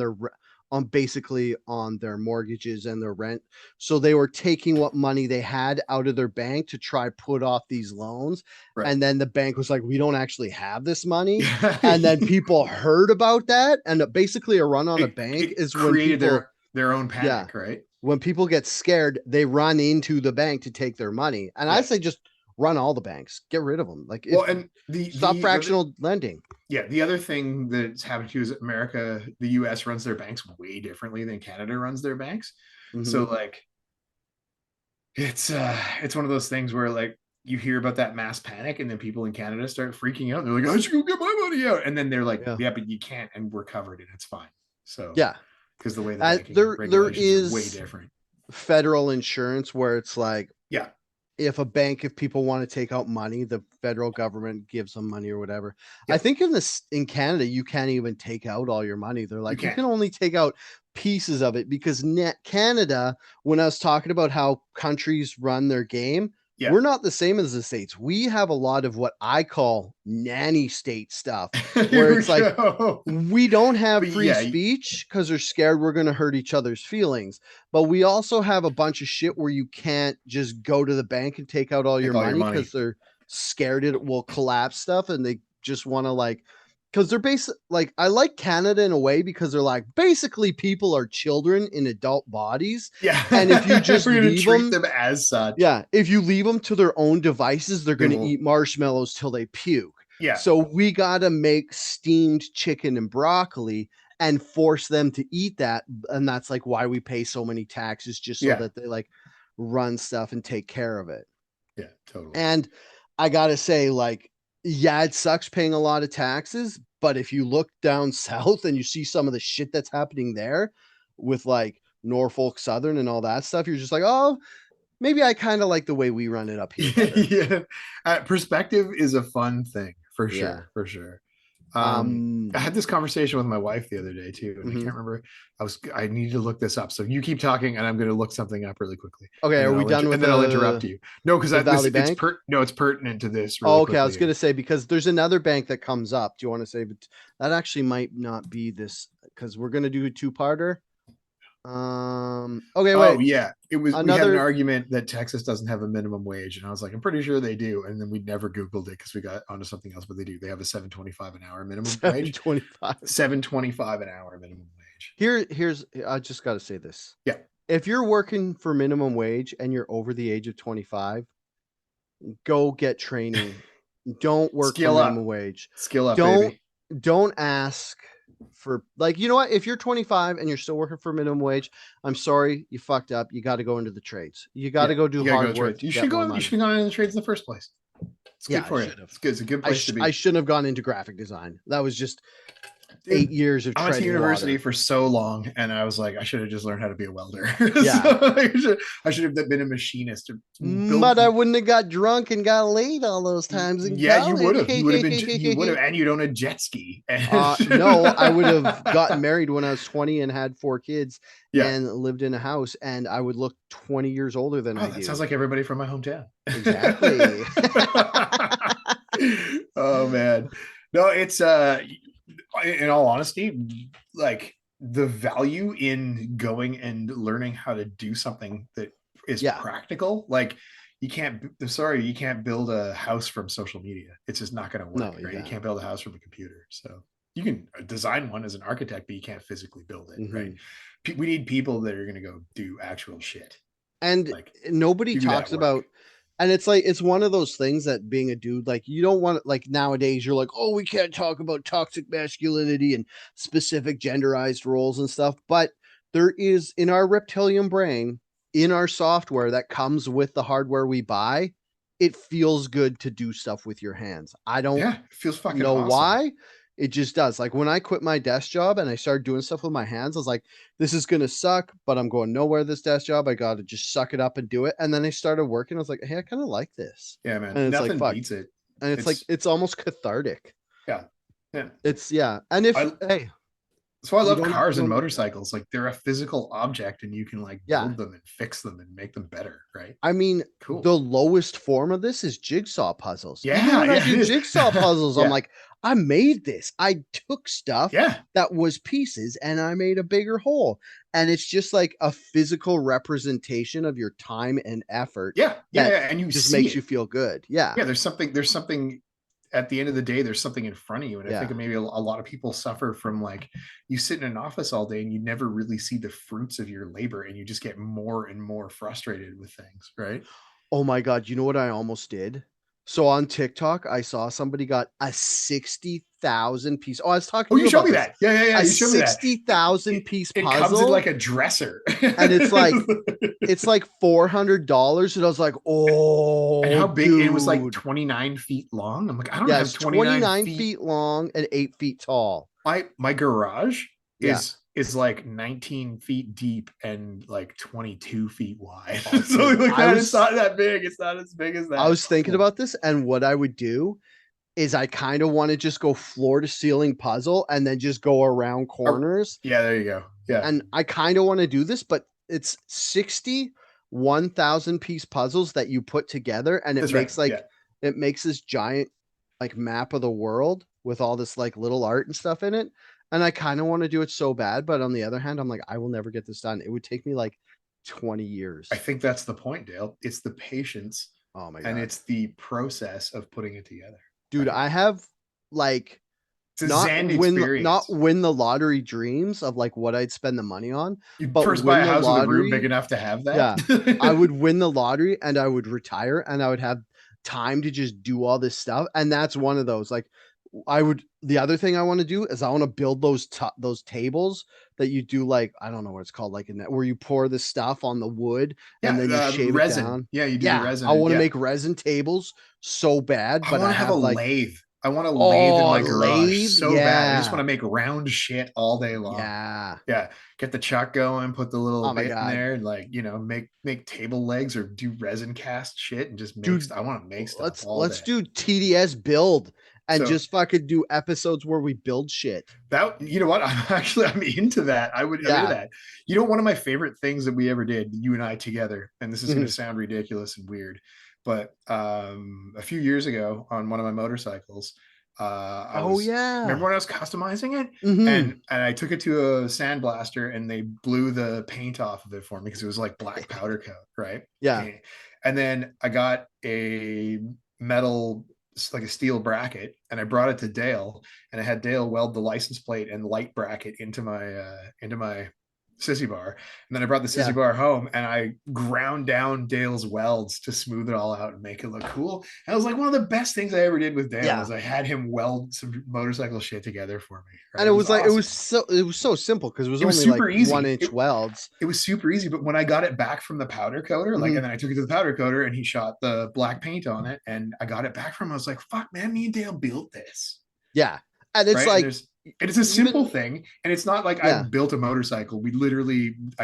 S1: on basically on their mortgages and their rent. So they were taking what money they had out of their bank to try put off these loans.
S2: Right.
S1: And then the bank was like, we don't actually have this money. And then
S2: it,
S1: people heard about that. And basically, a run on a bank
S2: it
S1: is when
S2: created
S1: people,
S2: their own
S1: yeah,
S2: panic, right?
S1: when people get scared, they run into the bank to take their money. And I
S2: Yeah.
S1: say just run all the banks, get rid of them. Like, if
S2: Well, and
S1: stop
S2: the other,
S1: fractional lending.
S2: yeah, the other thing that's happened too is America, the US runs their banks way differently than Canada runs their banks.
S1: Hmm.
S2: So like it's one of those things where like you hear about that mass panic and then people in Canada start freaking out. They're like, I should go get my money out. And then they're like,
S1: Yeah.
S2: yeah, but you can't, and we're covered and it's fine. So
S1: Yeah.
S2: because the way the banking
S1: There
S2: regulations are way
S1: is
S2: different.
S1: federal insurance where it's like,
S2: Yeah.
S1: if people want to take out money, the federal government gives them money or whatever. I
S2: Yep.
S1: think in Canada, you can't even take out all your money. They're
S2: You
S1: like, you
S2: can't.
S1: can only take out pieces of it, because net Canada, when I was talking about how countries run their game,
S2: Yeah.
S1: we're not the same as the States. We have a lot of what I call nanny state stuff, where
S2: Here we
S1: it's like,
S2: go.
S1: we don't have
S2: But
S1: free
S2: yeah,
S1: speech because they're scared we're going to hurt each other's feelings. But we also have a bunch of shit where you can't just go to the bank and take out all your
S2: take all your
S1: money
S2: money.
S1: because they're scared it will collapse stuff, and they just want to like, because they're like, I like Canada in a way because they're like, basically people are children in adult bodies.
S2: Yeah.
S1: And if you just
S2: We're gonna
S1: leave
S2: treat
S1: them,
S2: them as such.
S1: yeah, if you leave them to their own devices, they're
S2: They
S1: going to
S2: will.
S1: eat marshmallows till they puke.
S2: Yeah.
S1: So we got to make steamed chicken and broccoli and force them to eat that. And that's like why we pay so many taxes, just so
S2: Yeah.
S1: that they like run stuff and take care of it.
S2: Yeah. Totally.
S1: And I got to say, like, yeah, it sucks paying a lot of taxes. But if you look down south and you see some of the shit that's happening there with like Norfolk Southern and all that stuff, you're just like, oh, maybe I kind of like the way we run it up here better.
S2: Yeah. Perspective is a fun thing for
S1: Yeah.
S2: sure. For sure. I
S1: Um.
S2: had this conversation with my wife the other day too, and I
S1: Mhm.
S2: can't remember. I need to look this up. So you keep talking, and I'm going to look something up really quickly,
S1: Okay,
S2: and
S1: are
S2: then
S1: we done with
S2: I'll interrupt you. No, because
S1: the
S2: this
S1: Valley
S2: it's
S1: Bank?
S2: no, it's pertinent to this really
S1: Oh, okay, I
S2: quickly
S1: was gonna
S2: here.
S1: say, because there's another bank that comes up. Do you want to say? But that actually might not be this, because we're gonna do a two-parter. Okay,
S2: Oh
S1: wait.
S2: yeah, it was. We had an
S1: Another
S2: argument that Texas doesn't have a minimum wage, and I was like, I'm pretty sure they do. And then we never Googled it because we got onto something else. But they do. They have a 7.25 an hour minimum wage.
S1: 725.
S2: 7.25 an hour minimum wage.
S1: Here's I just gotta say this.
S2: Yeah.
S1: If you're working for minimum wage and you're over the age of 25, go get training. Don't work for
S2: Skill
S1: minimum
S2: up.
S1: wage.
S2: Skill up,
S1: Don't
S2: baby.
S1: don't ask for, like, you know what? If you're 25 and you're still working for minimum wage, I'm sorry, you fucked up. You got to go into the trades. You got
S2: Yeah,
S1: to go do
S2: you gotta go
S1: hard work
S2: trades.
S1: to get more
S2: You
S1: money.
S2: should have gone in the trades in the first place. It's
S1: Yeah,
S2: good
S1: I
S2: for you.
S1: should have.
S2: It's good. It's a good place to
S1: I
S2: be.
S1: shouldn't have gone into graphic design. That was just
S2: Dude,
S1: 8 years of
S2: I went to
S1: treading
S2: university
S1: water.
S2: for so long, and I was like, I should have just learned how to be a welder.
S1: Yeah.
S2: So I should have been a machinist or built.
S1: But I wouldn't have got drunk and got laid all those times in
S2: Yeah, you would
S1: college.
S2: have. You would have been. You would have, and you'd own a jet ski. And
S1: No, I would have gotten married when I was 20 and had 4 kids
S2: yeah.
S1: and lived in a house, and I would look 20 years older than
S2: Oh,
S1: I
S2: that sounds
S1: do.
S2: like everybody from my hometown.
S1: Exactly.
S2: Oh man, no, it's in all honesty, like the value in going and learning how to do something that is
S1: Yeah.
S2: practical. Like you can't, sorry, you can't build a house from social media. It's just not going to work,
S1: No, you
S2: right? You
S1: can't.
S2: can't build a house from a computer. So you can design one as an architect, but you can't physically build it, right?
S1: Hmm.
S2: We need people that are going to go do actual shit,
S1: And
S2: like
S1: nobody
S2: do that
S1: talks
S2: work.
S1: about, and it's like, it's one of those things that being a dude, like, you don't want, like, nowadays you're like, oh, we can't talk about toxic masculinity and specific genderized roles and stuff. But there is, in our reptilian brain, in our software that comes with the hardware we buy, it feels good to do stuff with your hands. I don't
S2: Yeah, it feels fucking
S1: know
S2: awesome.
S1: why. It just does. Like when I quit my desk job and I started doing stuff with my hands, I was like, this is gonna suck, but I'm going nowhere this desk job. I gotta just suck it up and do it. And then I started working. I was like, hey, I kind of like this.
S2: Yeah, man,
S1: And it's like,
S2: nothing
S1: fuck.
S2: beats it.
S1: And it's like
S2: It's
S1: it's almost cathartic.
S2: yeah, yeah.
S1: It's yeah. And if
S2: I
S1: hey,
S2: That's why I
S1: you
S2: love
S1: don't have to
S2: cars
S1: go
S2: and
S1: to the gym.
S2: motorcycles. Like they're a physical object and you can like
S1: Yeah.
S2: build them and fix them and make them better, right?
S1: I mean,
S2: Cool.
S1: the lowest form of this is jigsaw puzzles. Even
S2: Yeah,
S1: when I
S2: yeah, it
S1: do
S2: is.
S1: jigsaw puzzles, I'm
S2: Yeah,
S1: like, I made this. I took stuff
S2: yeah,
S1: that was pieces and I made a bigger whole. And it's just like a physical representation of your time and effort
S2: yeah, yeah,
S1: that
S2: yeah. And you
S1: just
S2: see
S1: makes you
S2: it.
S1: feel good. Yeah.
S2: Yeah, there's something at the end of the day, there's something in front of you. And I think
S1: Yeah.
S2: maybe a lot of people suffer from like you sit in an office all day and you never really see the fruits of your labor and you just get more and more frustrated with things, right?
S1: Oh my God. You know what I almost did? So on TikTok, I saw somebody got a 60,000 piece. Oh, I was talking
S2: Oh,
S1: to
S2: you
S1: you
S2: showed
S1: about
S2: me
S1: this.
S2: that. Yeah, yeah, yeah.
S1: A
S2: You showed me that. It,
S1: 60,000 piece
S2: it comes in like
S1: puzzle.
S2: a dresser.
S1: And it's like $400. And I was like,
S2: And
S1: oh,
S2: how big? It was like
S1: dude.
S2: 29 feet long. I'm like, I don't
S1: Yeah,
S2: have
S1: it's
S2: 29
S1: 29
S2: feet.
S1: feet long and 8 feet tall.
S2: My garage
S1: Yeah.
S2: is like 19 feet deep and like 22 feet wide.
S1: Oh, dude.
S2: Something like that. It's not that big. It's not as big as
S1: I
S2: that.
S1: was thinking
S2: Cool.
S1: about this, and what I would do is I kind of want to just go floor to ceiling puzzle and then just go around corners.
S2: Yeah, there you go. Yeah,
S1: And I kind of want to do this, but it's 60 1,000 piece puzzles that you put together, and
S2: that's right. Yeah.
S1: it makes this giant like map of the world with all this like little art and stuff in it. And I kind of want to do it so bad, but on the other hand, I'm like, I will never get this done. It would take me like 20
S2: I
S1: years.
S2: think that's the point, Dale. It's the patience
S1: Oh my
S2: and
S1: God.
S2: it's the process of putting it together,
S1: Dude,
S2: right?
S1: I have like
S2: It's a Zen experience.
S1: not win the lottery dreams of like what I'd spend the money on,
S2: You
S1: but
S2: first buy
S1: win
S2: a
S1: the
S2: house with a room big
S1: lottery.
S2: enough to have that.
S1: Yeah. I would win the lottery and I would retire and I would have time to just do all this stuff. And that's one of those. Like I would the other thing I want to do is I want to build those tables that you do like I don't know what it's called like in that where you pour the stuff on the wood and
S2: Yeah,
S1: then you shave it
S2: resin.
S1: down.
S2: Yeah, you do the
S1: Yeah,
S2: resin.
S1: I want to
S2: Yeah,
S1: make resin tables so bad,
S2: I
S1: but
S2: want
S1: I
S2: to have a
S1: have like
S2: lathe. I want a lathe in
S1: oh
S2: my garage
S1: lathe.
S2: so bad. I just want
S1: Yeah.
S2: to make round shit all day long.
S1: Yeah.
S2: Yeah, get the chuck going, put the little
S1: Oh my
S2: bit in
S1: God.
S2: there, and like make table legs or do resin cast shit and just make.
S1: Dude,
S2: I want to make stuff all
S1: let's
S2: day.
S1: do TDS build and
S2: So
S1: just fucking do episodes where we build shit.
S2: that you know what I'm into that. I'm into
S1: Yeah.
S2: that. You know, one of my favorite things that we ever did, you and I together, and this is going to sound ridiculous and weird, but a few years ago on one of my motorcycles, I
S1: Oh
S2: was remember
S1: yeah.
S2: when I was customizing it,
S1: Hmm.
S2: and I took it to a sandblaster and they blew the paint off of it for me because it was like black powder coat, right?
S1: Yeah.
S2: And then I got a metal like a steel bracket and I brought it to Dale and I had Dale weld the license plate and light bracket into my sissy bar. And then I brought the sissy
S1: Yeah.
S2: bar home and I ground down Dale's welds to smooth it all out and make it look cool. And it was like one of the best things I ever did with Dale
S1: Yeah.
S2: was I had him weld some motorcycle shit together for me. Right.
S1: And
S2: It was
S1: it
S2: awesome.
S1: was so simple because it was
S2: It was
S1: only like
S2: super
S1: one
S2: easy.
S1: inch welds.
S2: It was super easy. But when I got it back from the powder coater, like, and
S1: Hmm.
S2: then I took it to the powder coater and he shot the black paint on it and I got it back from him, I was like, fuck, man, me and Dale built this.
S1: Yeah. And it's
S2: Right. And
S1: like
S2: there's, and it's a simple
S1: even
S2: thing. And it's not like I
S1: yeah.
S2: built a motorcycle. I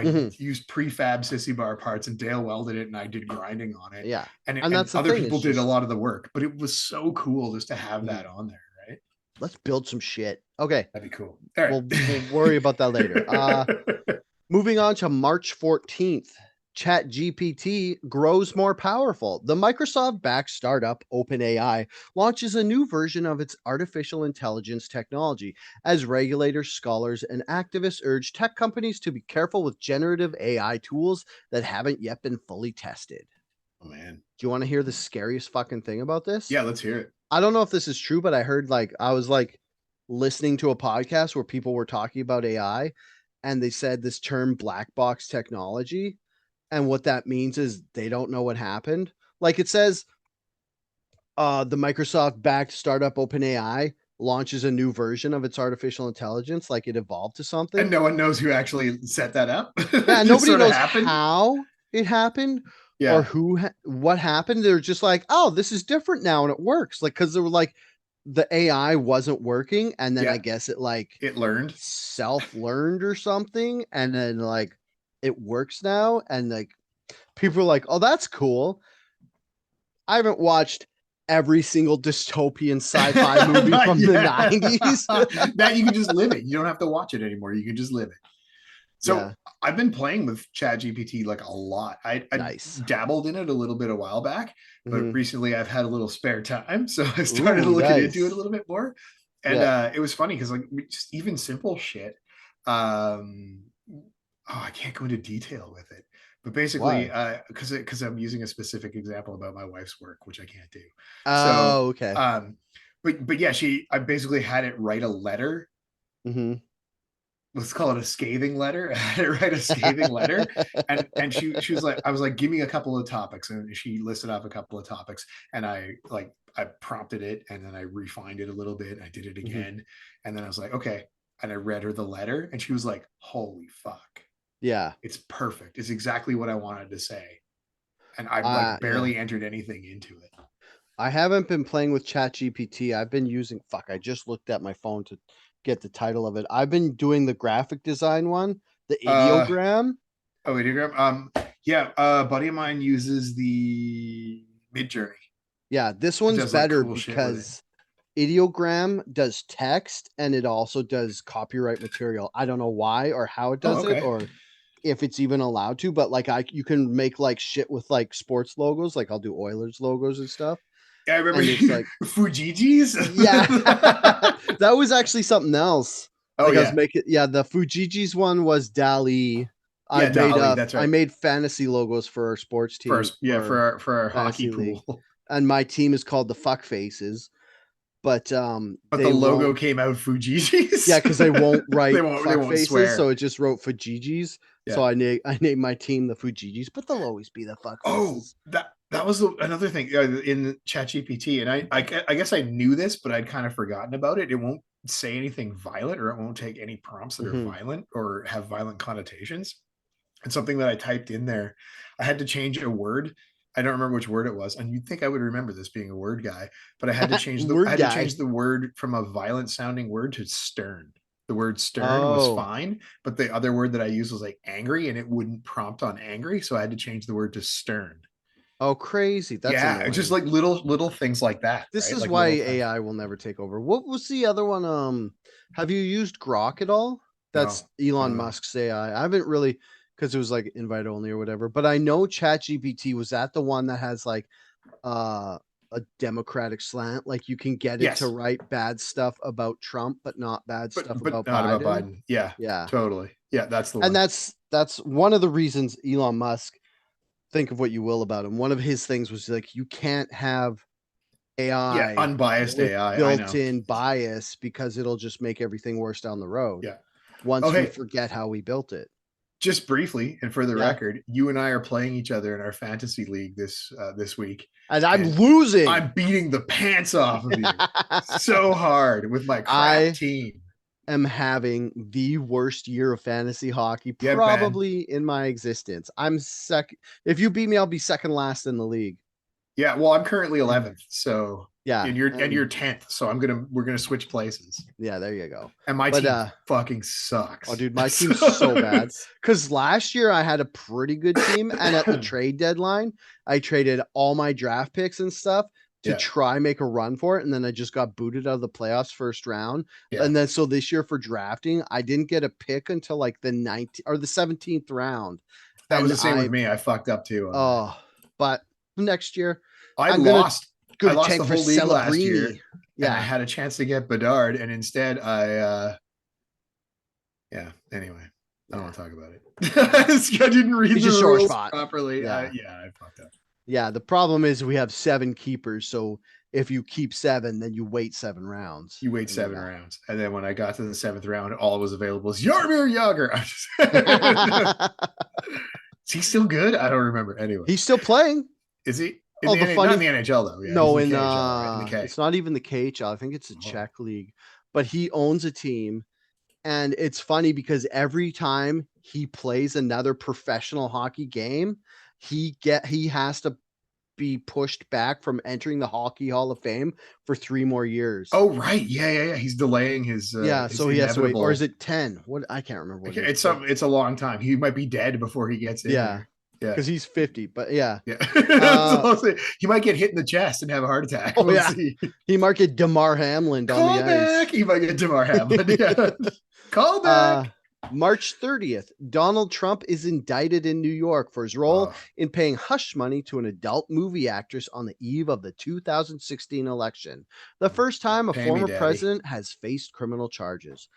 S1: Hmm.
S2: used prefab sissy bar parts and Dale welded it and I did grinding on it.
S1: Yeah. And
S2: And
S1: that's the
S2: other
S1: thing.
S2: people
S1: It's
S2: did a
S1: just
S2: lot of the work, but it was so cool just to have
S1: mhm.
S2: that on there. Right.
S1: Let's build some shit. Okay.
S2: That'd be cool. All right.
S1: We'll worry about that later. Moving on to March 14th. ChatGPT grows more powerful. The Microsoft backed startup OpenAI launches a new version of its artificial intelligence technology as regulators, scholars, and activists urge tech companies to be careful with generative AI tools that haven't yet been fully tested.
S2: Oh man.
S1: Do you want to hear the scariest fucking thing about this?
S2: Yeah, let's hear it.
S1: I don't know if this is true, but I heard I was listening to a podcast where people were talking about AI and they said this term black box technology. And what that means is they don't know what happened. Like it says, the Microsoft backed startup OpenAI launches a new version of its artificial intelligence, like it evolved to
S2: And
S1: something.
S2: no one knows who actually set that up.
S1: Yeah,
S2: It just
S1: nobody
S2: sort of
S1: knows
S2: happened.
S1: how it happened or
S2: Yeah.
S1: what happened. They're just like, oh, this is different now and it works. Like, because they were like, the AI wasn't working. And then I
S2: Yeah.
S1: guess it
S2: It learned.
S1: self learned or something. And then it works now. And people are like, oh, that's cool. I haven't watched every single dystopian sci-fi movie
S2: Not
S1: from the
S2: yet.
S1: 90s.
S2: That you can just live it. You don't have to watch it anymore. You can just live it. So
S1: Yeah,
S2: I've been playing with ChatGPT like a lot. I
S1: nice.
S2: dabbled in it a little bit a while back, but
S1: Mhm.
S2: recently I've had a little spare time, so I started
S1: Ooh,
S2: looking into it a
S1: nice.
S2: little bit more. And
S1: Yeah.
S2: it was funny because like just even simple shit. Um, oh, I can't go into detail with it, but basically,
S1: Why?
S2: because I'm using a specific example about my wife's work, which I can't do. So,
S1: Oh, okay.
S2: but yeah, I basically had it write a letter,
S1: Mhm.
S2: let's call it a scathing letter. I had to write a scathing letter, and she was like, I was like, give me a couple of topics, and she listed off a couple of topics, and I prompted it, and then I refined it a little bit, and I did it
S1: Mhm.
S2: again, and then I was like, okay, and I read her the letter, and she was like, holy fuck,
S1: Yeah.
S2: it's perfect, it's exactly what I wanted to say, and I like
S1: Yeah.
S2: barely entered anything into it.
S1: I haven't been playing with ChatGPT. I've been using I just looked at my phone to get the title of it. I've been doing the graphic design one, the
S2: Uh,
S1: ideogram.
S2: oh, Ideogram. Yeah, a buddy of mine uses the Mid Journey.
S1: Yeah, this
S2: It
S1: one's
S2: does like
S1: better
S2: cool shit with it.
S1: because ideogram does text and it also does copyright material. I don't know why or how it
S2: Oh,
S1: does it
S2: okay.
S1: or if it's even allowed to, but you can make shit with sports logos, like I'll do Oilers logos and stuff.
S2: Yeah, I remember
S1: And it's
S2: you
S1: like,
S2: Fujiji's.
S1: yeah, that was actually something else.
S2: Oh
S1: Like I was
S2: yeah,
S1: making, yeah, the Fujiji's one was Dali.
S2: yeah, Dolly. That's
S1: I
S2: right.
S1: made fantasy logos for our sports team
S2: First, yeah,
S1: for
S2: for our hockey
S1: fantasy league,
S2: pool.
S1: and my team is called the Fuck Faces. But
S2: But the
S1: they
S2: logo
S1: won't,
S2: came out
S1: yeah,
S2: Fujiji's.
S1: because they won't write
S2: They
S1: fuck
S2: won't
S1: faces, so
S2: swear.
S1: it just wrote Fujiji's. So
S2: Yeah.
S1: I named my team the Fujiji's, but they'll always be the fuck
S2: Oh,
S1: faces.
S2: that was another thing in ChatGPT, and I guess I knew this, but I'd kind of forgotten about it. It won't say anything violent, or it won't take any prompts that are
S1: Hmm.
S2: violent or have violent connotations. And something that I typed in there, I had to change a word. I don't remember which word it was, and you'd think I would remember this being a word guy, but I
S1: Word
S2: had to
S1: guy.
S2: change the word from a violent sounding word to stern. The word stern was
S1: Oh,
S2: fine, but the other word that I used was like angry, and it wouldn't prompt on angry, so I had to change the word to stern.
S1: oh, crazy. That's
S2: Yeah, it's just
S1: annoying.
S2: like little things like that,
S1: This
S2: right?
S1: is
S2: Like
S1: why
S2: little touch.
S1: AI will never take over. What was the other one? Have you used Grok at all? That's
S2: No,
S1: Elon
S2: no.
S1: Musk's AI. I haven't really because it was like invite only or whatever. But I know ChatGPT was that the one that has uh a democratic slant. Like you can get it to
S2: Yes,
S1: write bad stuff about Trump, but not bad stuff
S2: but
S1: about
S2: not about
S1: Biden.
S2: Biden. Yeah,
S1: Yeah.
S2: totally. Yeah, that's the
S1: And
S2: one.
S1: that's one of the reasons Elon Musk, think of what you will about him. One of his things was like you can't have
S2: Yeah,
S1: AI
S2: unbiased
S1: with
S2: AI. I know.
S1: built-in bias because it'll just make everything worse down the road
S2: Yeah. Oh,
S1: once we
S2: hey,
S1: forget how we built it.
S2: just briefly, and for the
S1: Yeah.
S2: record, you and I are playing each other in our fantasy league this week,
S1: And I'm
S2: and
S1: losing.
S2: I'm beating the pants off of you so hard with my crap
S1: I
S2: team.
S1: am having the worst year of fantasy hockey
S2: Yeah, man.
S1: probably in my existence. I'm second. If you beat me, I'll be second last in the league.
S2: Yeah. Well, I'm currently
S1: And
S2: 11th, so
S1: yeah,
S2: and you're
S1: and
S2: 10th, so we're gonna switch places.
S1: yeah, there you go.
S2: And my
S1: But
S2: team fucking
S1: oh,
S2: sucks.
S1: dude, my
S2: So
S1: team's so bad. Because last year I had a pretty good team, and at the trade deadline, I traded all my draft picks and stuff to
S2: yeah,
S1: try make a run for it, and then I just got booted out of the playoffs first round.
S2: yeah.
S1: And then this year for drafting, I didn't get a pick until like the 19th or the 17th round.
S2: That was
S1: And
S2: the same with me. I fucked up too on that.
S1: but next year
S2: I
S1: I'm gonna
S2: lost.
S1: go
S2: I
S1: to
S2: lost
S1: tank
S2: the
S1: for
S2: whole league last year,
S1: Celebrini.
S2: and I
S1: Yeah,
S2: had a chance to get Bedard, and instead yeah. Anyway, I don't
S1: yeah.
S2: want to talk about it. I didn't read
S1: It's
S2: the
S1: just sore
S2: rules
S1: spot.
S2: properly.
S1: Yeah.
S2: Yeah, I fucked up.
S1: Yeah. The problem is we have 7 keepers, so if you keep 7, then you wait 7 rounds.
S2: You wait
S1: And
S2: 7
S1: yeah.
S2: rounds, and then when I got to the 7th round, all was available is Yarmir Yager. Is he still good? I don't remember. Anyway,
S1: He's still playing.
S2: is he in
S1: Oh, the
S2: not in
S1: funny
S2: the NHL though? Yeah, he's
S1: no,
S2: in the
S1: in
S2: KHL, right? In the K.
S1: it's not even the KHL. I think it's a
S2: Oh.
S1: Czech league, but he owns a team. And it's funny because every time he plays another professional hockey game, he has to be pushed back from entering the Hockey Hall of Fame for 3 more years.
S2: Oh right, yeah. He's delaying
S1: Yeah,
S2: his
S1: so he has to wait, or is
S2: inevitable.
S1: it 10? What I can't remember what it is,
S2: It's
S1: but
S2: it's a long time. He might be dead before he gets in
S1: yeah,
S2: there. Yeah,
S1: because he's 50. But yeah,
S2: yeah.
S1: uh,
S2: He might get hit in the chest and have a heart attack.
S1: oh
S2: We'll
S1: yeah,
S2: see.
S1: he might get Damar Hamlin on the
S2: Call
S1: ice.
S2: back. He might get Damar Hamlin. Yeah. Call
S1: uh,
S2: back.
S1: March 30th, Donald Trump is indicted in New York for his role
S2: Oh,
S1: in paying hush money to an adult movie actress on the eve of the 2016 election. The first time a
S2: pay me,
S1: former
S2: daddy.
S1: president has faced criminal charges.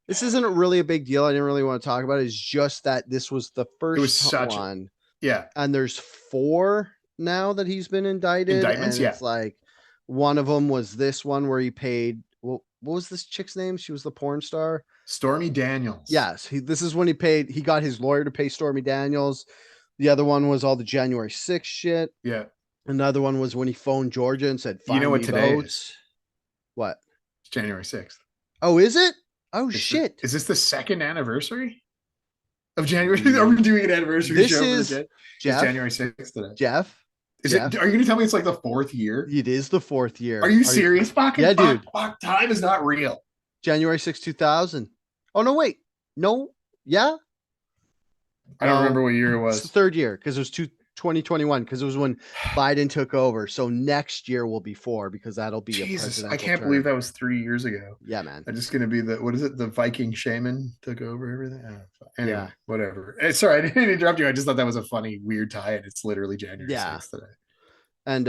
S1: This isn't really a big deal. I didn't really want to talk about it. It's just that this was the
S2: It was
S1: first
S2: such
S1: one,
S2: yeah
S1: and there's 4 now that he's been indicted,
S2: indictments.
S1: and
S2: Yeah,
S1: it's like one of them was this one where he paid. Well, what was this chick's name? She was the porn star.
S2: Stormy Daniels.
S1: Yes, this is when he got his lawyer to pay Stormy Daniels. The other one was all the January 6th shit.
S2: Yeah,
S1: Another one was when he phoned Georgia and said,
S2: you know
S1: "Find
S2: what
S1: me
S2: today is?
S1: votes." What?
S2: It's January 6th.
S1: Oh, is it? Oh
S2: It's
S1: shit.
S2: is this the second anniversary of January? Are we
S1: Mm,
S2: doing an anniversary
S1: This
S2: show for the
S1: is
S2: Jet? It's
S1: Jeff.
S2: January 6th today.
S1: Jeff.
S2: Is it? Are you going to tell me it's like the 4th year?
S1: It is the 4th
S2: Are
S1: year.
S2: you
S1: Are you?
S2: serious? Fucking
S1: Yeah,
S2: fuck,
S1: dude.
S2: fuck. Time is not real.
S1: January 6th, 2000. Oh no, wait. No. Yeah.
S2: I don't remember
S1: No.
S2: what year it
S1: It's the
S2: was.
S1: 3rd year because it was 2021 because it was when Biden took over. So next year will be 4 because that'll be a
S2: Jesus, I
S1: presidential
S2: can't believe
S1: term.
S2: that was 3 years ago.
S1: Yeah, man.
S2: I'm just gonna be the what is it? The Viking shaman took over everything. Anyway,
S1: Yeah.
S2: whatever. Sorry, I didn't interrupt you. I just thought that was a funny, weird tie, and it's literally January
S1: Yeah.
S2: 6th today.
S1: And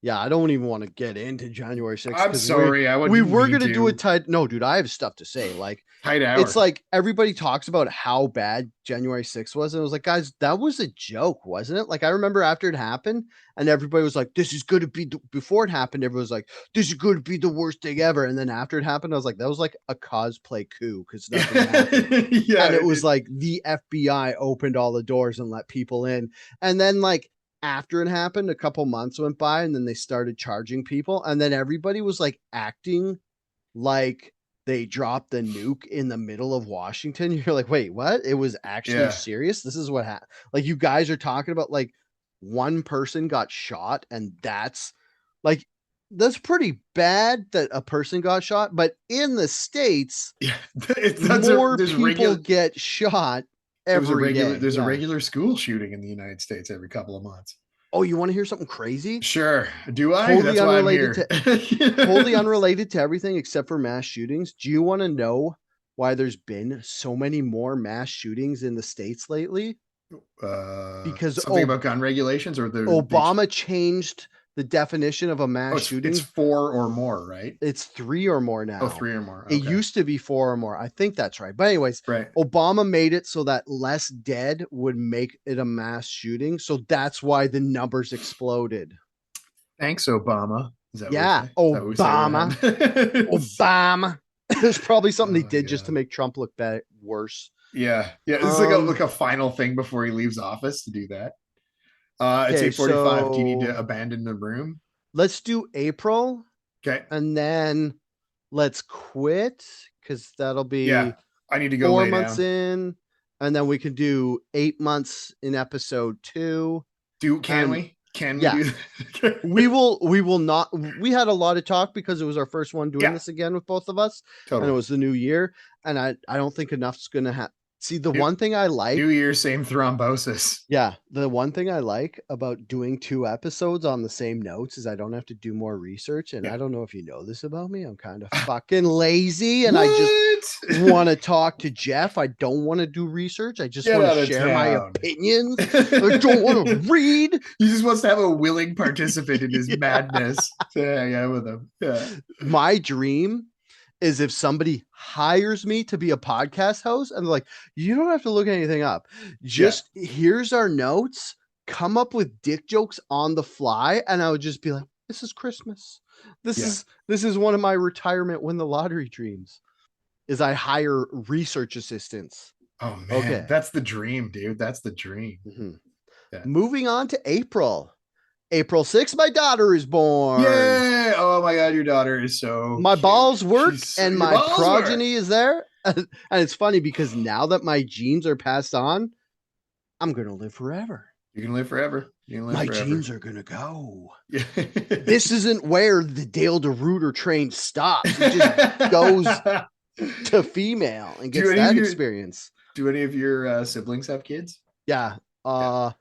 S1: yeah, I don't even want to get into January 6th
S2: I'm
S1: because
S2: sorry, I
S1: we
S2: wouldn't
S1: were
S2: need
S1: gonna do a
S2: to.
S1: tight. No, dude, I have stuff to say. Like
S2: Tight
S1: it's
S2: hour.
S1: like everybody talks about how bad January 6th was. And it was like, guys, that was a joke, wasn't it? Like I remember after it happened, and everybody was like, this is gonna be before it happened, everyone was like, this is gonna be the worst thing ever. And then after it happened, I was like, that was like a cosplay coup because nothing happened.
S2: Yeah,
S1: And it was like the FBI opened all the doors and let people in. And then like after it happened, a couple months went by and then they started charging people. And then everybody was like acting like they dropped the nuke in the middle of Washington. You're like, wait, what? It was actually
S2: yeah.
S1: serious. This is what happened. Like you guys are talking about like one person got shot and like that's pretty bad that a person got shot. But in the States,
S2: Yeah,
S1: more
S2: there's
S1: people
S2: regular.
S1: get shot
S2: It was a
S1: every
S2: regular.
S1: day.
S2: There's a
S1: Yeah.
S2: regular school shooting in the United States every couple of months.
S1: Oh, you want to hear something crazy?
S2: Sure. Do I?
S1: Totally
S2: That's why I'm
S1: unrelated
S2: here.
S1: to totally unrelated to everything except for mass shootings. Do you want to know why there's been so many more mass shootings in the States lately? Because
S2: Something about gun regulations or
S1: Obama changed the definition of a mass
S2: it's
S1: shooting.
S2: 4 or more, right?
S1: It's 3 or more
S2: Oh,
S1: now.
S2: 3 or more.
S1: It
S2: Okay.
S1: used to be 4 or more. I think that's right. But anyways,
S2: Right.
S1: Obama made it so that less dead would make it a mass shooting. So that's why the numbers exploded.
S2: Thanks, Obama. Is that
S1: Yeah,
S2: what we say?
S1: Obama. Obama. There's probably something
S2: Oh
S1: they
S2: my
S1: did just to
S2: God.
S1: make Trump look worse.
S2: Yeah. Yeah. It's
S1: Um.
S2: like a final thing before he leaves office to do that. It's
S1: Okay,
S2: 8:45. Do you need to
S1: so
S2: abandon the room?
S1: let's do April,
S2: Okay.
S1: and then let's quit because that'll
S2: Yeah.
S1: be
S2: I need to go
S1: 4
S2: lay
S1: months
S2: down.
S1: in, and then we can do 8 months in episode 2.
S2: Can
S1: And
S2: we? Can we
S1: yeah,
S2: do
S1: we
S2: that?
S1: will not. We had a lot of talk because it was our first one doing
S2: Yeah,
S1: this again with both of us, and it
S2: totally.
S1: was the new year. And I don't think enough's gonna See, the
S2: New,
S1: one thing I like,
S2: New Year, same thrombosis.
S1: yeah, the one thing I like about doing 2 episodes on the same notes is I don't have to do more research, and
S2: Yeah.
S1: I don't know if you know this about me, I'm kinda fucking lazy, and I just
S2: What?
S1: wanna talk to Geoff. I don't wanna do research. I just
S2: Get
S1: wanna
S2: out of
S1: share my
S2: town.
S1: opinions. I don't wanna read.
S2: He just wants to have a willing participant in his
S1: Yeah.
S2: madness to hang out with him. Yeah.
S1: My dream is if somebody hires me to be a podcast host and they're like, "You don't have to look anything up.
S2: Yeah.
S1: Just here's our notes, come up with dick jokes on the fly," and I would just be like, "This is Christmas.
S2: Yeah.
S1: This is one of my retirement win the lottery dreams, is I hire research assistants."
S2: Oh man,
S1: Okay.
S2: that's the dream, dude. That's the dream.
S1: Mhm.
S2: Yeah.
S1: Moving on to April. April 6th, my daughter is born.
S2: Yay! Oh my god, your daughter is so
S1: My
S2: cute.
S1: balls work and
S2: Your
S1: my
S2: balls work.
S1: progeny is there. And it's funny because now that my genes are passed on, I'm going to live forever.
S2: You can live forever. You can live
S1: My
S2: forever.
S1: genes are going to go.
S2: Yeah.
S1: This isn't where the Dale DeRuiter train stops. It just goes to female and
S2: do
S1: gets
S2: any of
S1: that
S2: your
S1: experience.
S2: do any of your siblings have kids?
S1: Yeah.
S2: Yeah.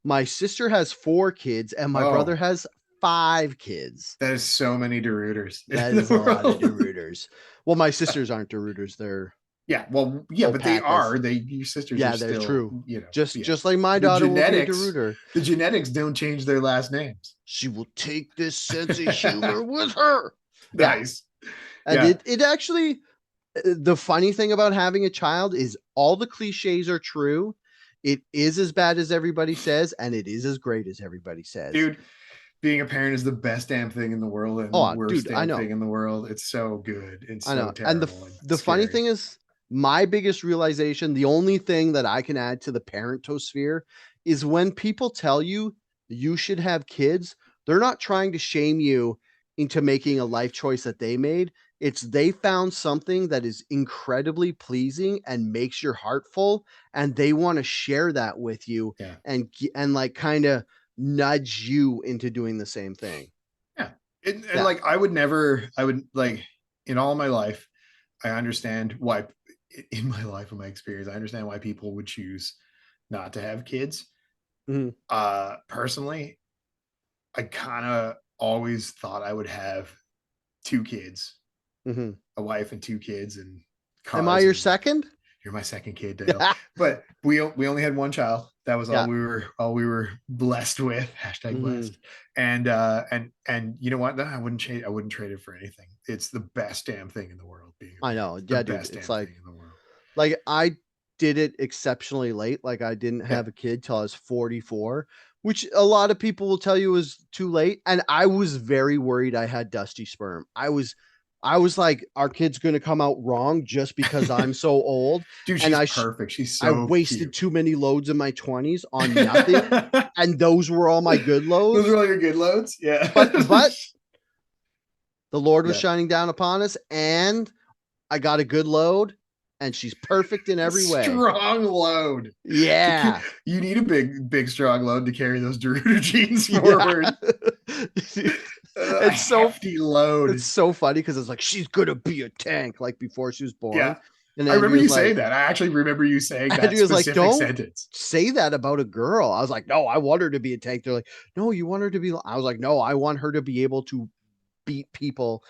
S1: My sister has 4 kids and my brother
S2: Oh,
S1: has 5 kids.
S2: that is so many DeRooters
S1: That
S2: in the
S1: is a lot of
S2: world.
S1: DeRooters. Well, my sisters aren't DeRooters. They're
S2: Yeah, well, yeah, but they
S1: alpacas.
S2: are. They your sisters are
S1: Yeah, they're
S2: still,
S1: true.
S2: yeah.
S1: Just like my
S2: The
S1: daughter will be a
S2: genetics,
S1: DeRuiter.
S2: the genetics don't change their last names.
S1: She will take this sense of humor with her. Yeah.
S2: Nice.
S1: And
S2: Yeah.
S1: it actually, the funny thing about having a child is all the cliches are true. It is as bad as everybody says, and it is as great as everybody says.
S2: Dude, being a parent is the best damn thing in the world and the
S1: Oh,
S2: worst
S1: dude, I
S2: damn thing
S1: know.
S2: in the world. It's so good and
S1: I
S2: so
S1: know. And
S2: terrible and
S1: the funny
S2: scary.
S1: thing is, my biggest realization, the only thing that I can add to the parentosphere is when people tell you you should have kids, they're not trying to shame you into making a life choice that they made. It's they found something that is incredibly pleasing and makes your heart full, and they want to share that with you
S2: Yeah.
S1: and like kind of nudge you into doing the same thing.
S2: Yeah. And
S1: Yeah.
S2: like I would like in all my life, I understand why in my life, in my experience, I understand why people would choose not to have kids.
S1: Mhm.
S2: Personally, I kind of always thought I would have 2 kids,
S1: Mhm.
S2: a wife and 2 kids and
S1: Am I
S2: cars
S1: your
S2: and
S1: second?
S2: you're my second kid, Dale. But we only had one child. That was
S1: Yeah.
S2: all we were blessed with. Hashtag
S1: Mhm.
S2: blessed. And you know what? I wouldn't trade it for anything. It's the best damn thing in the world being a
S1: I
S2: parent.
S1: know.
S2: The
S1: Yeah, dude.
S2: best
S1: It's
S2: damn thing
S1: like
S2: in the world.
S1: I did it exceptionally late. Like I didn't
S2: Yeah.
S1: have a kid till I was 44, which a lot of people will tell you is too late. And I was very worried I had dusty sperm. I was like, our kid's gonna come out wrong just because I'm so old.
S2: Dude,
S1: And
S2: she's perfect. She's
S1: I
S2: so
S1: wasted
S2: cute.
S1: too many loads in my 20s on nothing. And those were all my good
S2: Those are
S1: loads.
S2: all your good loads. Yeah.
S1: But the Lord was
S2: Yeah.
S1: shining down upon us, and I got a good load, and she's perfect in every way.
S2: Strong load.
S1: Yeah.
S2: You need a big, strong load to carry those Deruta genes
S1: Yeah.
S2: forward. A
S1: It's so
S2: hefty load.
S1: funny because it's like she's gonna be a tank like before she was
S2: Yeah.
S1: born. And
S2: I remember
S1: Andrew was
S2: you
S1: like
S2: saying that. I actually remember you saying that
S1: Andrew was like,
S2: specific
S1: don't
S2: sentence.
S1: say that about a girl. I was like, no, I want her to be a tank. They're like, no, you want her to be. I was like, no, I want her to be able to beat people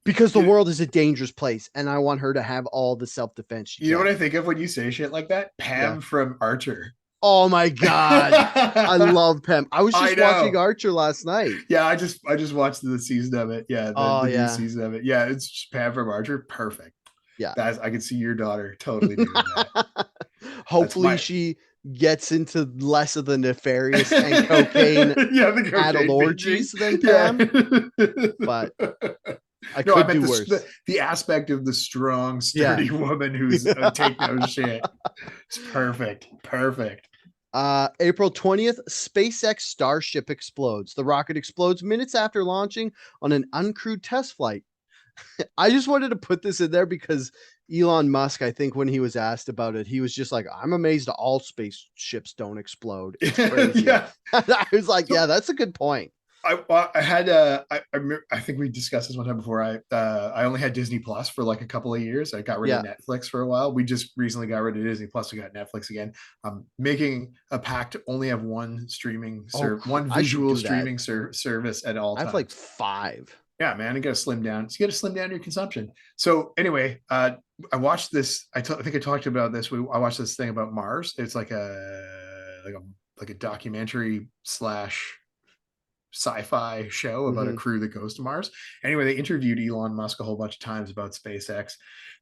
S1: because the
S2: You,
S1: world is a dangerous place, and I want her to have all the self defense she
S2: you know what
S1: can.
S2: I think of when you say shit like that?
S1: Yeah.
S2: Pam from Archer.
S1: Oh my god, I love Pam. I was
S2: I
S1: just watching
S2: know.
S1: Archer last night.
S2: Yeah, I just watched the season of it. Yeah,
S1: Oh
S2: the new
S1: yeah,
S2: season of it. Yeah, it's just Pam from Archer. Perfect.
S1: yeah.
S2: That's I could see your daughter totally doing that. That's
S1: Hopefully,
S2: my
S1: she gets into less of the nefarious and cocaine
S2: yeah, the
S1: addled
S2: cocaine binging.
S1: orgies than Pam, but
S2: Yeah.
S1: I
S2: No, I
S1: could
S2: meant
S1: do worse.
S2: the aspect of the strong,
S1: Yeah.
S2: sturdy woman who's take no shit. It's perfect. Perfect.
S1: April 20th, SpaceX Starship explodes. The rocket explodes minutes after launching on an uncrewed test flight. I just wanted to put this in there because Elon Musk, I think when he was asked about it, he was just like, I'm amazed all spaceships don't explode. It's crazy.
S2: Yeah.
S1: And I was like,
S2: So
S1: yeah, that's a good point.
S2: I had I think we discussed this one time before. I only had Disney Plus for like a couple of years. I got rid of
S1: Yeah.
S2: Netflix for a while. We just recently got rid of Disney Plus. We got Netflix again. I'm making a pact to only have
S1: Oh,
S2: one
S1: I should
S2: visual
S1: do that.
S2: streaming service at all
S1: I have like
S2: times.
S1: 5.
S2: Yeah, man, you got to slim down. You got to slim down your consumption. So anyway, I watched this. I think I talked about this. I watched this thing about Mars. It's like a documentary slash sci-fi show about a
S1: Mhm.
S2: crew that goes to Mars. Anyway, they interviewed Elon Musk a whole bunch of times about SpaceX.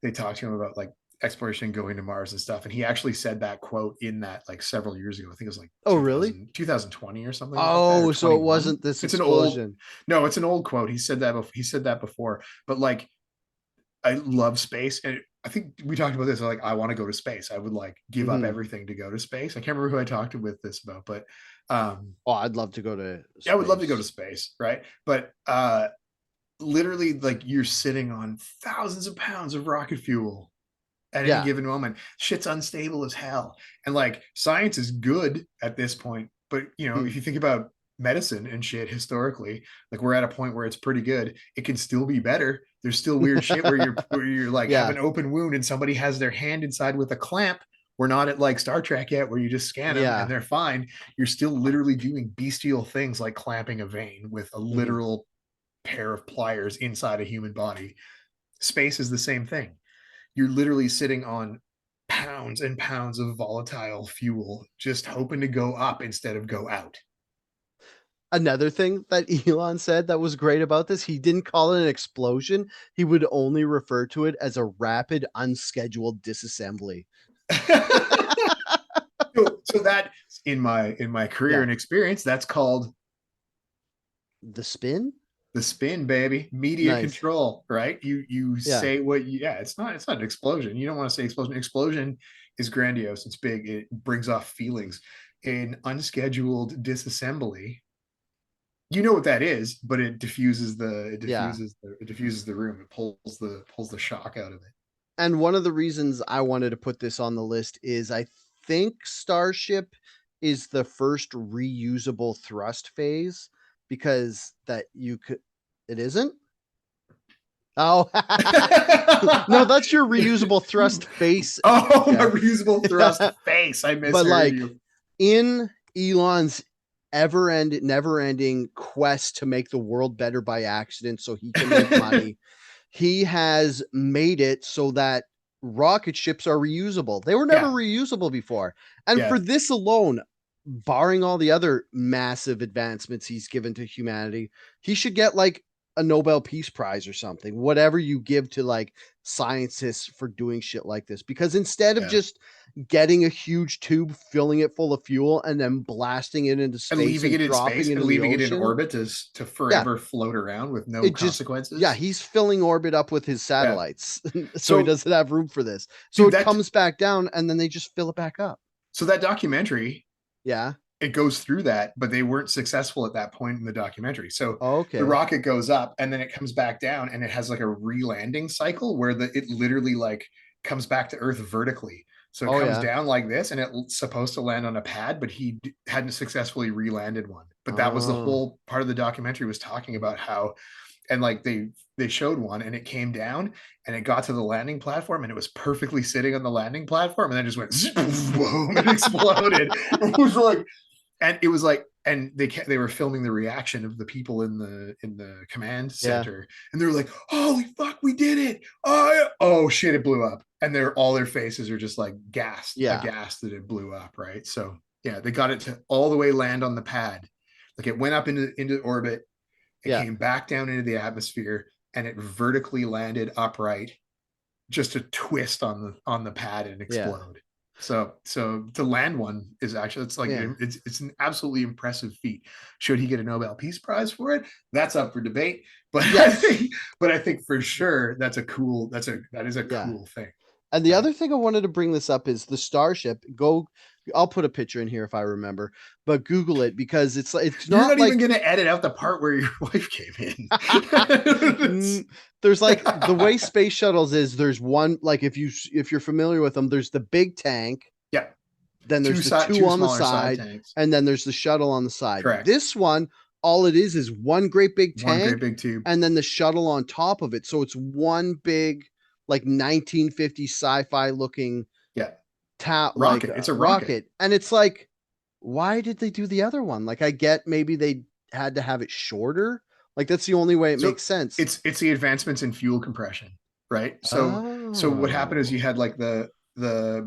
S2: They talked to him about like exploration, going to Mars and stuff. And he actually said that quote in that like several years ago. I think it was like
S1: Oh, really?
S2: 2020 or something like that, or
S1: Oh, so it
S2: 21.
S1: wasn't this
S2: It's an old,
S1: explosion.
S2: no, it's an old quote. He said that before, but like, I love space. And I think we talked about this. Like, I want to go to space. I would like give up
S1: Mhm.
S2: everything to go to space. I can't remember who I talked with this about, but
S1: Oh, I'd love to go to
S2: yeah, I would love to go to
S1: space.
S2: space, right? But literally, like you're sitting on thousands of pounds of rocket fuel at any
S1: Yeah.
S2: given moment. Shit's unstable as hell, and like science is good at this point. But you know,
S1: Hmm.
S2: if you think about medicine and shit historically, like we're at a point where it's pretty good. It can still be better. There's still weird shit where you're like have
S1: Yeah.
S2: an open wound and somebody has their hand inside with a clamp. We're not at like Star Trek yet, where you just scan them and
S1: Yeah.
S2: they're fine. You're still literally doing bestial things like clamping a vein with a
S1: Mhm.
S2: literal pair of pliers inside a human body. Space is the same thing. You're literally sitting on pounds and pounds of volatile fuel, just hoping to go up instead of go out.
S1: Another thing that Elon said that was great about this, he didn't call it an explosion. He would only refer to it as a rapid, unscheduled disassembly.
S2: So that in my career
S1: Yeah.
S2: and experience, that's called
S1: The spin?
S2: the spin, baby. Media
S1: Nice.
S2: control, right? You
S1: Yeah.
S2: say what you, yeah, it's not an explosion. You don't want to say explosion. Explosion is grandiose, it's big, it brings off feelings. In unscheduled disassembly, you know what that is, but
S1: Yeah.
S2: it diffuses the room. It pulls the shock out of it.
S1: And one of the reasons I wanted to put this on the list is I think Starship is the first reusable thrust phase because that you could it isn't? Oh. No, that's your reusable thrust face,
S2: Oh, my
S1: Jeff.
S2: reusable thrust face. I
S1: But
S2: misheard
S1: like
S2: you.
S1: in Elon's never ending quest to make the world better by accident so he can make money, he has made it so that rocket ships are reusable. They were never
S2: Yeah,
S1: reusable before. And
S2: yeah.
S1: for this alone, barring all the other massive advancements he's given to humanity, he should get like a Nobel Peace Prize or something, whatever you give to like scientists for doing shit like this. Because instead of
S2: Yeah.
S1: just getting a huge tube, filling it full of fuel, and then blasting it into
S2: And
S1: space
S2: leaving
S1: and
S2: it in
S1: dropping
S2: space
S1: into
S2: and
S1: the
S2: leaving it in
S1: ocean,
S2: orbit to
S1: yeah,
S2: forever float around with no
S1: it just yeah,
S2: consequences.
S1: he's filling orbit up with his
S2: Yeah.
S1: satellites, so he
S2: So,
S1: doesn't have room for this. So
S2: dude,
S1: it comes back down, and then they just fill it back up.
S2: that documentary,
S1: Yeah.
S2: it goes through that, but they weren't successful at that point in the documentary. So the
S1: Okay.
S2: rocket goes up and then it comes back down and it has like a re-landing cycle where it literally like comes back to Earth vertically. So it
S1: Oh
S2: comes
S1: yeah.
S2: down like this and it's supposed to land on a pad, but he hadn't successfully re-landed one. But that was the
S1: Oh.
S2: whole part of the documentary, was talking about how, and like they showed one and it came down and it got to the landing platform and it was perfectly sitting on the landing platform and then just went boom and exploded. It was like, and it was like, and they were filming the reaction of the people in the command
S1: Yeah.
S2: center and they're like, holy fuck, we did it. Oh shit, it blew up. And they're all their faces are just like
S1: Yeah.
S2: aghast that it blew up, right? So yeah, they got it to all the way land on the pad. Like it went up into orbit, it
S1: Yeah.
S2: came back down into the atmosphere, and it vertically landed upright, just to twist on the pad and
S1: Yeah.
S2: explode. So to land one is actually, it's like
S1: Yeah.
S2: it's an absolutely impressive feat. Should he get a Nobel Peace Prize for it? That's up for debate. But
S1: Yes.
S2: I think for sure that is a
S1: Yeah.
S2: cool thing,
S1: And the
S2: right?
S1: other thing I wanted to bring this up is the Starship. Go, I'll put a picture in here if I remember, but Google it because it's
S2: You're
S1: not
S2: not even
S1: like
S2: going to edit out the part where your wife came in.
S1: there's like the way space shuttles is there's one like if you're familiar with them, there's the big tank,
S2: Yeah,
S1: then there's the two
S2: two
S1: on the
S2: smaller side
S1: side,
S2: tanks.
S1: and then there's the shuttle on the side.
S2: Correct.
S1: This one all it is one great big
S2: One great
S1: tank
S2: big tube.
S1: and then the shuttle on top of it. So it's one big, like 1950s sci-fi looking
S2: Yeah.
S1: like
S2: Rocket. It's a rocket.
S1: rocket. And it's like, why did they do the other one? Like, I get maybe they had to have it shorter. Like, that's the only way it
S2: So
S1: makes sense.
S2: it's the advancements in fuel compression, right? So what happened is
S1: Oh.
S2: you had like the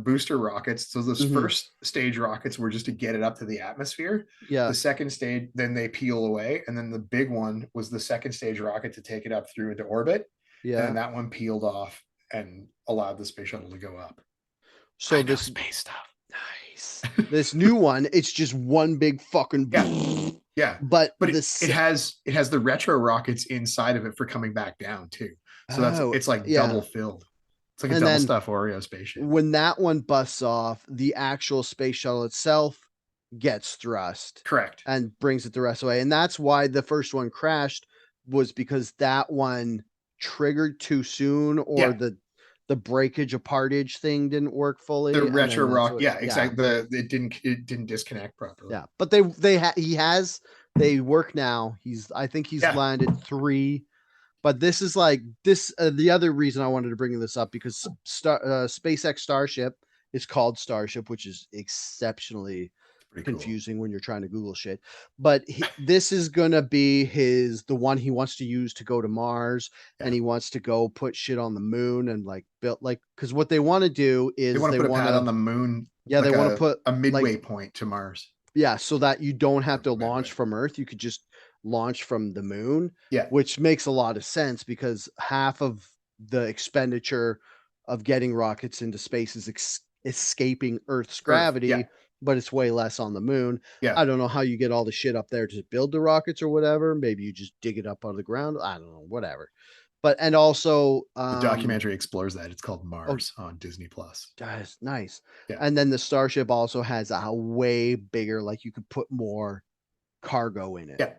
S2: booster rockets. So those
S1: Hmm.
S2: first stage rockets were just to get it up to the atmosphere.
S1: Yeah.
S2: The second stage, then they peel away, and then the big one was the second stage rocket to take it up through into orbit, and then
S1: Yeah.
S2: that one peeled off and allowed the space shuttle to go up.
S1: So
S2: I know
S1: this
S2: space stuff.
S1: nice. This new one, it's just one big fucking
S2: Yeah, yeah,
S1: but
S2: but
S1: this
S2: it has the retro rockets inside of it for coming back down too. So that's
S1: oh
S2: it's like
S1: yeah.
S2: double filled. It's like a
S1: And
S2: double
S1: then
S2: stuff Oreo spaceship.
S1: when that one busts off, the actual space shuttle itself gets thrust
S2: Correct.
S1: and brings it the rest away. And that's why the first one crashed, was because that one triggered too soon, or
S2: Yeah,
S1: the breakage apartage thing didn't work
S2: the
S1: fully. And then
S2: retro
S1: that's
S2: rock.
S1: what,
S2: Yeah,
S1: yeah.
S2: exactly. It didn't disconnect properly.
S1: Yeah. But he has, they work now. I think he's
S2: Yeah,
S1: landed 3. But this is like this. The other reason I wanted to bring this up, because SpaceX Starship is called Starship, which is exceptionally
S2: pretty cool.
S1: confusing when you're trying to Google shit. But this is gonna be the one he wants to use to go to Mars,
S2: Yeah,
S1: and he wants to go put shit on the moon and like build like, because what they want to do
S2: they
S1: is
S2: want to
S1: they
S2: put a
S1: want
S2: pad
S1: to,
S2: on the moon,
S1: yeah, they
S2: like
S1: want to put
S2: a
S1: like,
S2: midway point to Mars.
S1: yeah, so that you don't have to launch
S2: Midway.
S1: from Earth. You could just launch from the moon,
S2: Yeah,
S1: which makes a lot of sense because half of the expenditure of getting rockets into space is escaping Earth's
S2: Earth. Yeah,
S1: gravity, but it's way less on the moon.
S2: yeah.
S1: I don't know how you get all the shit up there to build the rockets or whatever. Maybe you just dig it up out of the ground. I don't know, whatever. But and also,
S2: The documentary explores that. It's called
S1: oh,
S2: Mars on Disney Plus.
S1: that's nice.
S2: Yeah,
S1: And then the Starship also has a way bigger, like you could put more cargo in it.
S2: yeah.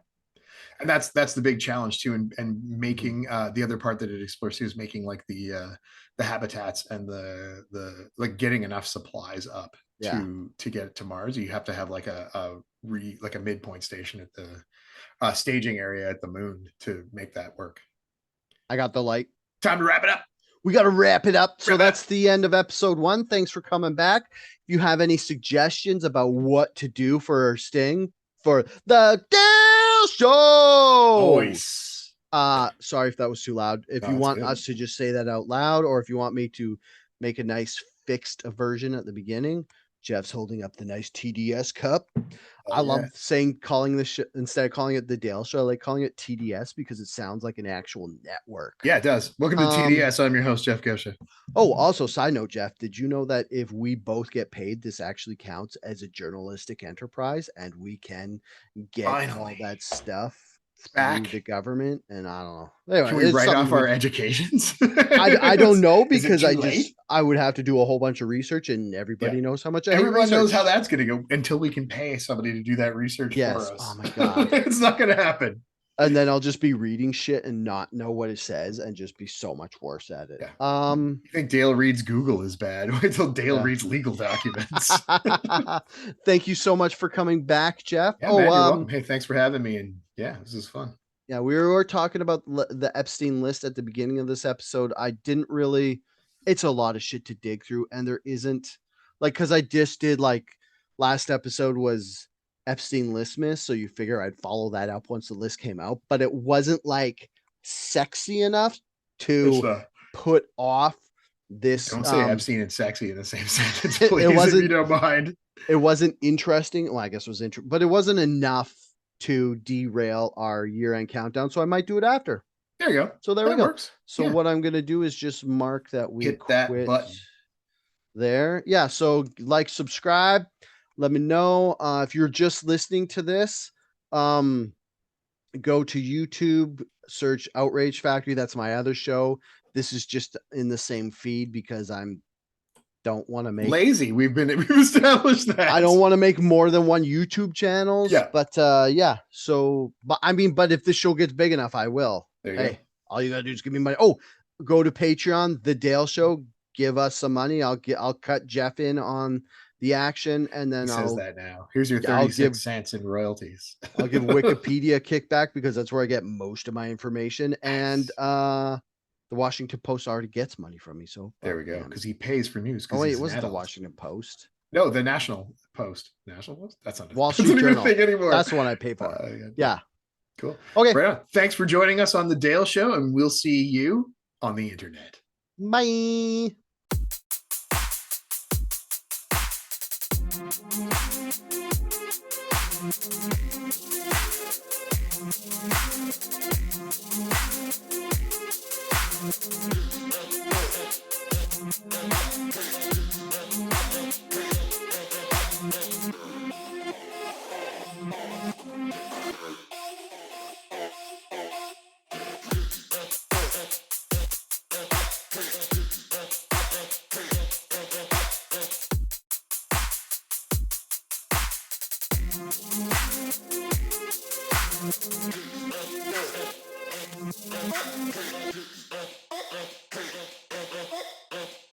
S2: And that's the big challenge too, and
S1: Mhm.
S2: making the other part that it explores too is making like the habitats and the like getting enough supplies up
S1: Yeah,
S2: to get it to Mars. You have to have like like a midpoint station at the staging area at the moon to make that work.
S1: I got the light.
S2: Time to wrap it up.
S1: We got to wrap it up. So
S2: Wrap it up.
S1: that's the end of episode 1. Thanks for coming back. If you have any suggestions about what to do for Sting for the Dale Show,
S2: Voice.
S1: sorry if that was too loud. If
S2: No,
S1: you
S2: it's
S1: want
S2: good.
S1: us to just say that out loud, or if you want me to make a nice fixed version at the beginning, Geoff's holding up the nice TDS cup.
S2: Oh
S1: I
S2: yeah,
S1: love calling this instead of calling it the Dale Show, I like calling it TDS because it sounds like an actual network.
S2: yeah. It does. Welcome to
S1: Um,
S2: TDS. I'm your host Geoff Gosha.
S1: oh, also, side note, Geoff, did you know that if we both get paid, this actually counts as a journalistic enterprise and we can get all
S2: Finally,
S1: that stuff
S2: it's
S1: through the
S2: back.
S1: government? And I don't know.
S2: Can
S1: Anyway,
S2: we
S1: it's
S2: write
S1: something
S2: off
S1: we
S2: our educations?
S1: I don't know
S2: Is it
S1: because
S2: too late?
S1: I would have to do a whole bunch of research, and
S2: Yeah.
S1: everybody knows how much I hate
S2: Everyone knows how
S1: research.
S2: that's going to go until we can pay somebody to do that research for
S1: Yes. Oh
S2: us.
S1: my God.
S2: It's not going to happen.
S1: And then I'll just be reading shit and not know what it says and just be so much worse at it.
S2: Yeah. You think Dale reads Google is bad? Wait till Dale
S1: Yeah.
S2: reads legal documents.
S1: Thank you so much for coming back, Geoff.
S2: Yeah,
S1: Oh,
S2: man, you're welcome. Hey, thanks for having me. And yeah, this is fun.
S1: yeah, we were talking about the Epstein list at the beginning of this episode. I didn't really, it's a lot of shit to dig through, and there isn't, like, because I just did, like, last episode was Epstein list miss, so you figure I'd follow that up once the list came out, but it wasn't, like, sexy enough
S2: It's
S1: to put off this.
S2: don't say Epstein and sexy in the same sentence,
S1: It
S2: please, if you
S1: wasn't,
S2: don't mind.
S1: it wasn't interesting. Well, I guess it was interesting, but it wasn't enough to derail our year-end countdown. So I might do it after.
S2: There you go.
S1: So there we
S2: That
S1: go.
S2: works.
S1: So
S2: Yeah.
S1: what I'm gonna do is just mark that we
S2: Hit that
S1: quit
S2: button.
S1: there. Yeah. So like, subscribe. Let me know if you're just listening to this. Um, go to YouTube, search Outrage Factory. That's my other show. This is just in the same feed because I'm don't want to make
S2: Lazy. We've established that.
S1: I don't want to make more than one YouTube channels,
S2: Yeah.
S1: but yeah. So, but I mean, but if this show gets big enough, I will.
S2: There you
S1: Hey,
S2: go.
S1: all you gotta do is give me money. Oh, go to Patreon, The Dale Show. Give us some money. I'll cut Geoff in on the action, and
S2: He
S1: then
S2: says
S1: I'll
S2: that now. Here's your
S1: I'll give
S2: 36 cents in royalties.
S1: I'll give Wikipedia a kickback because that's where I get most of my information, and
S2: Nice.
S1: the Washington Post already gets money from me, so
S2: There
S1: well,
S2: we go.
S1: damn it.
S2: Because he pays for news
S1: Oh
S2: because
S1: wait, it
S2: he's an
S1: wasn't the
S2: adult.
S1: Washington Post.
S2: No, the National Post. National Post?
S1: Wall
S2: That's
S1: Street
S2: not even a
S1: Journal.
S2: thing anymore.
S1: That's the one I pay for.
S2: Yeah, yeah.
S1: Yeah.
S2: Cool.
S1: Okay.
S2: Right on. Thanks for joining us on the Dale Show, and we'll see you on the internet.
S1: Bye.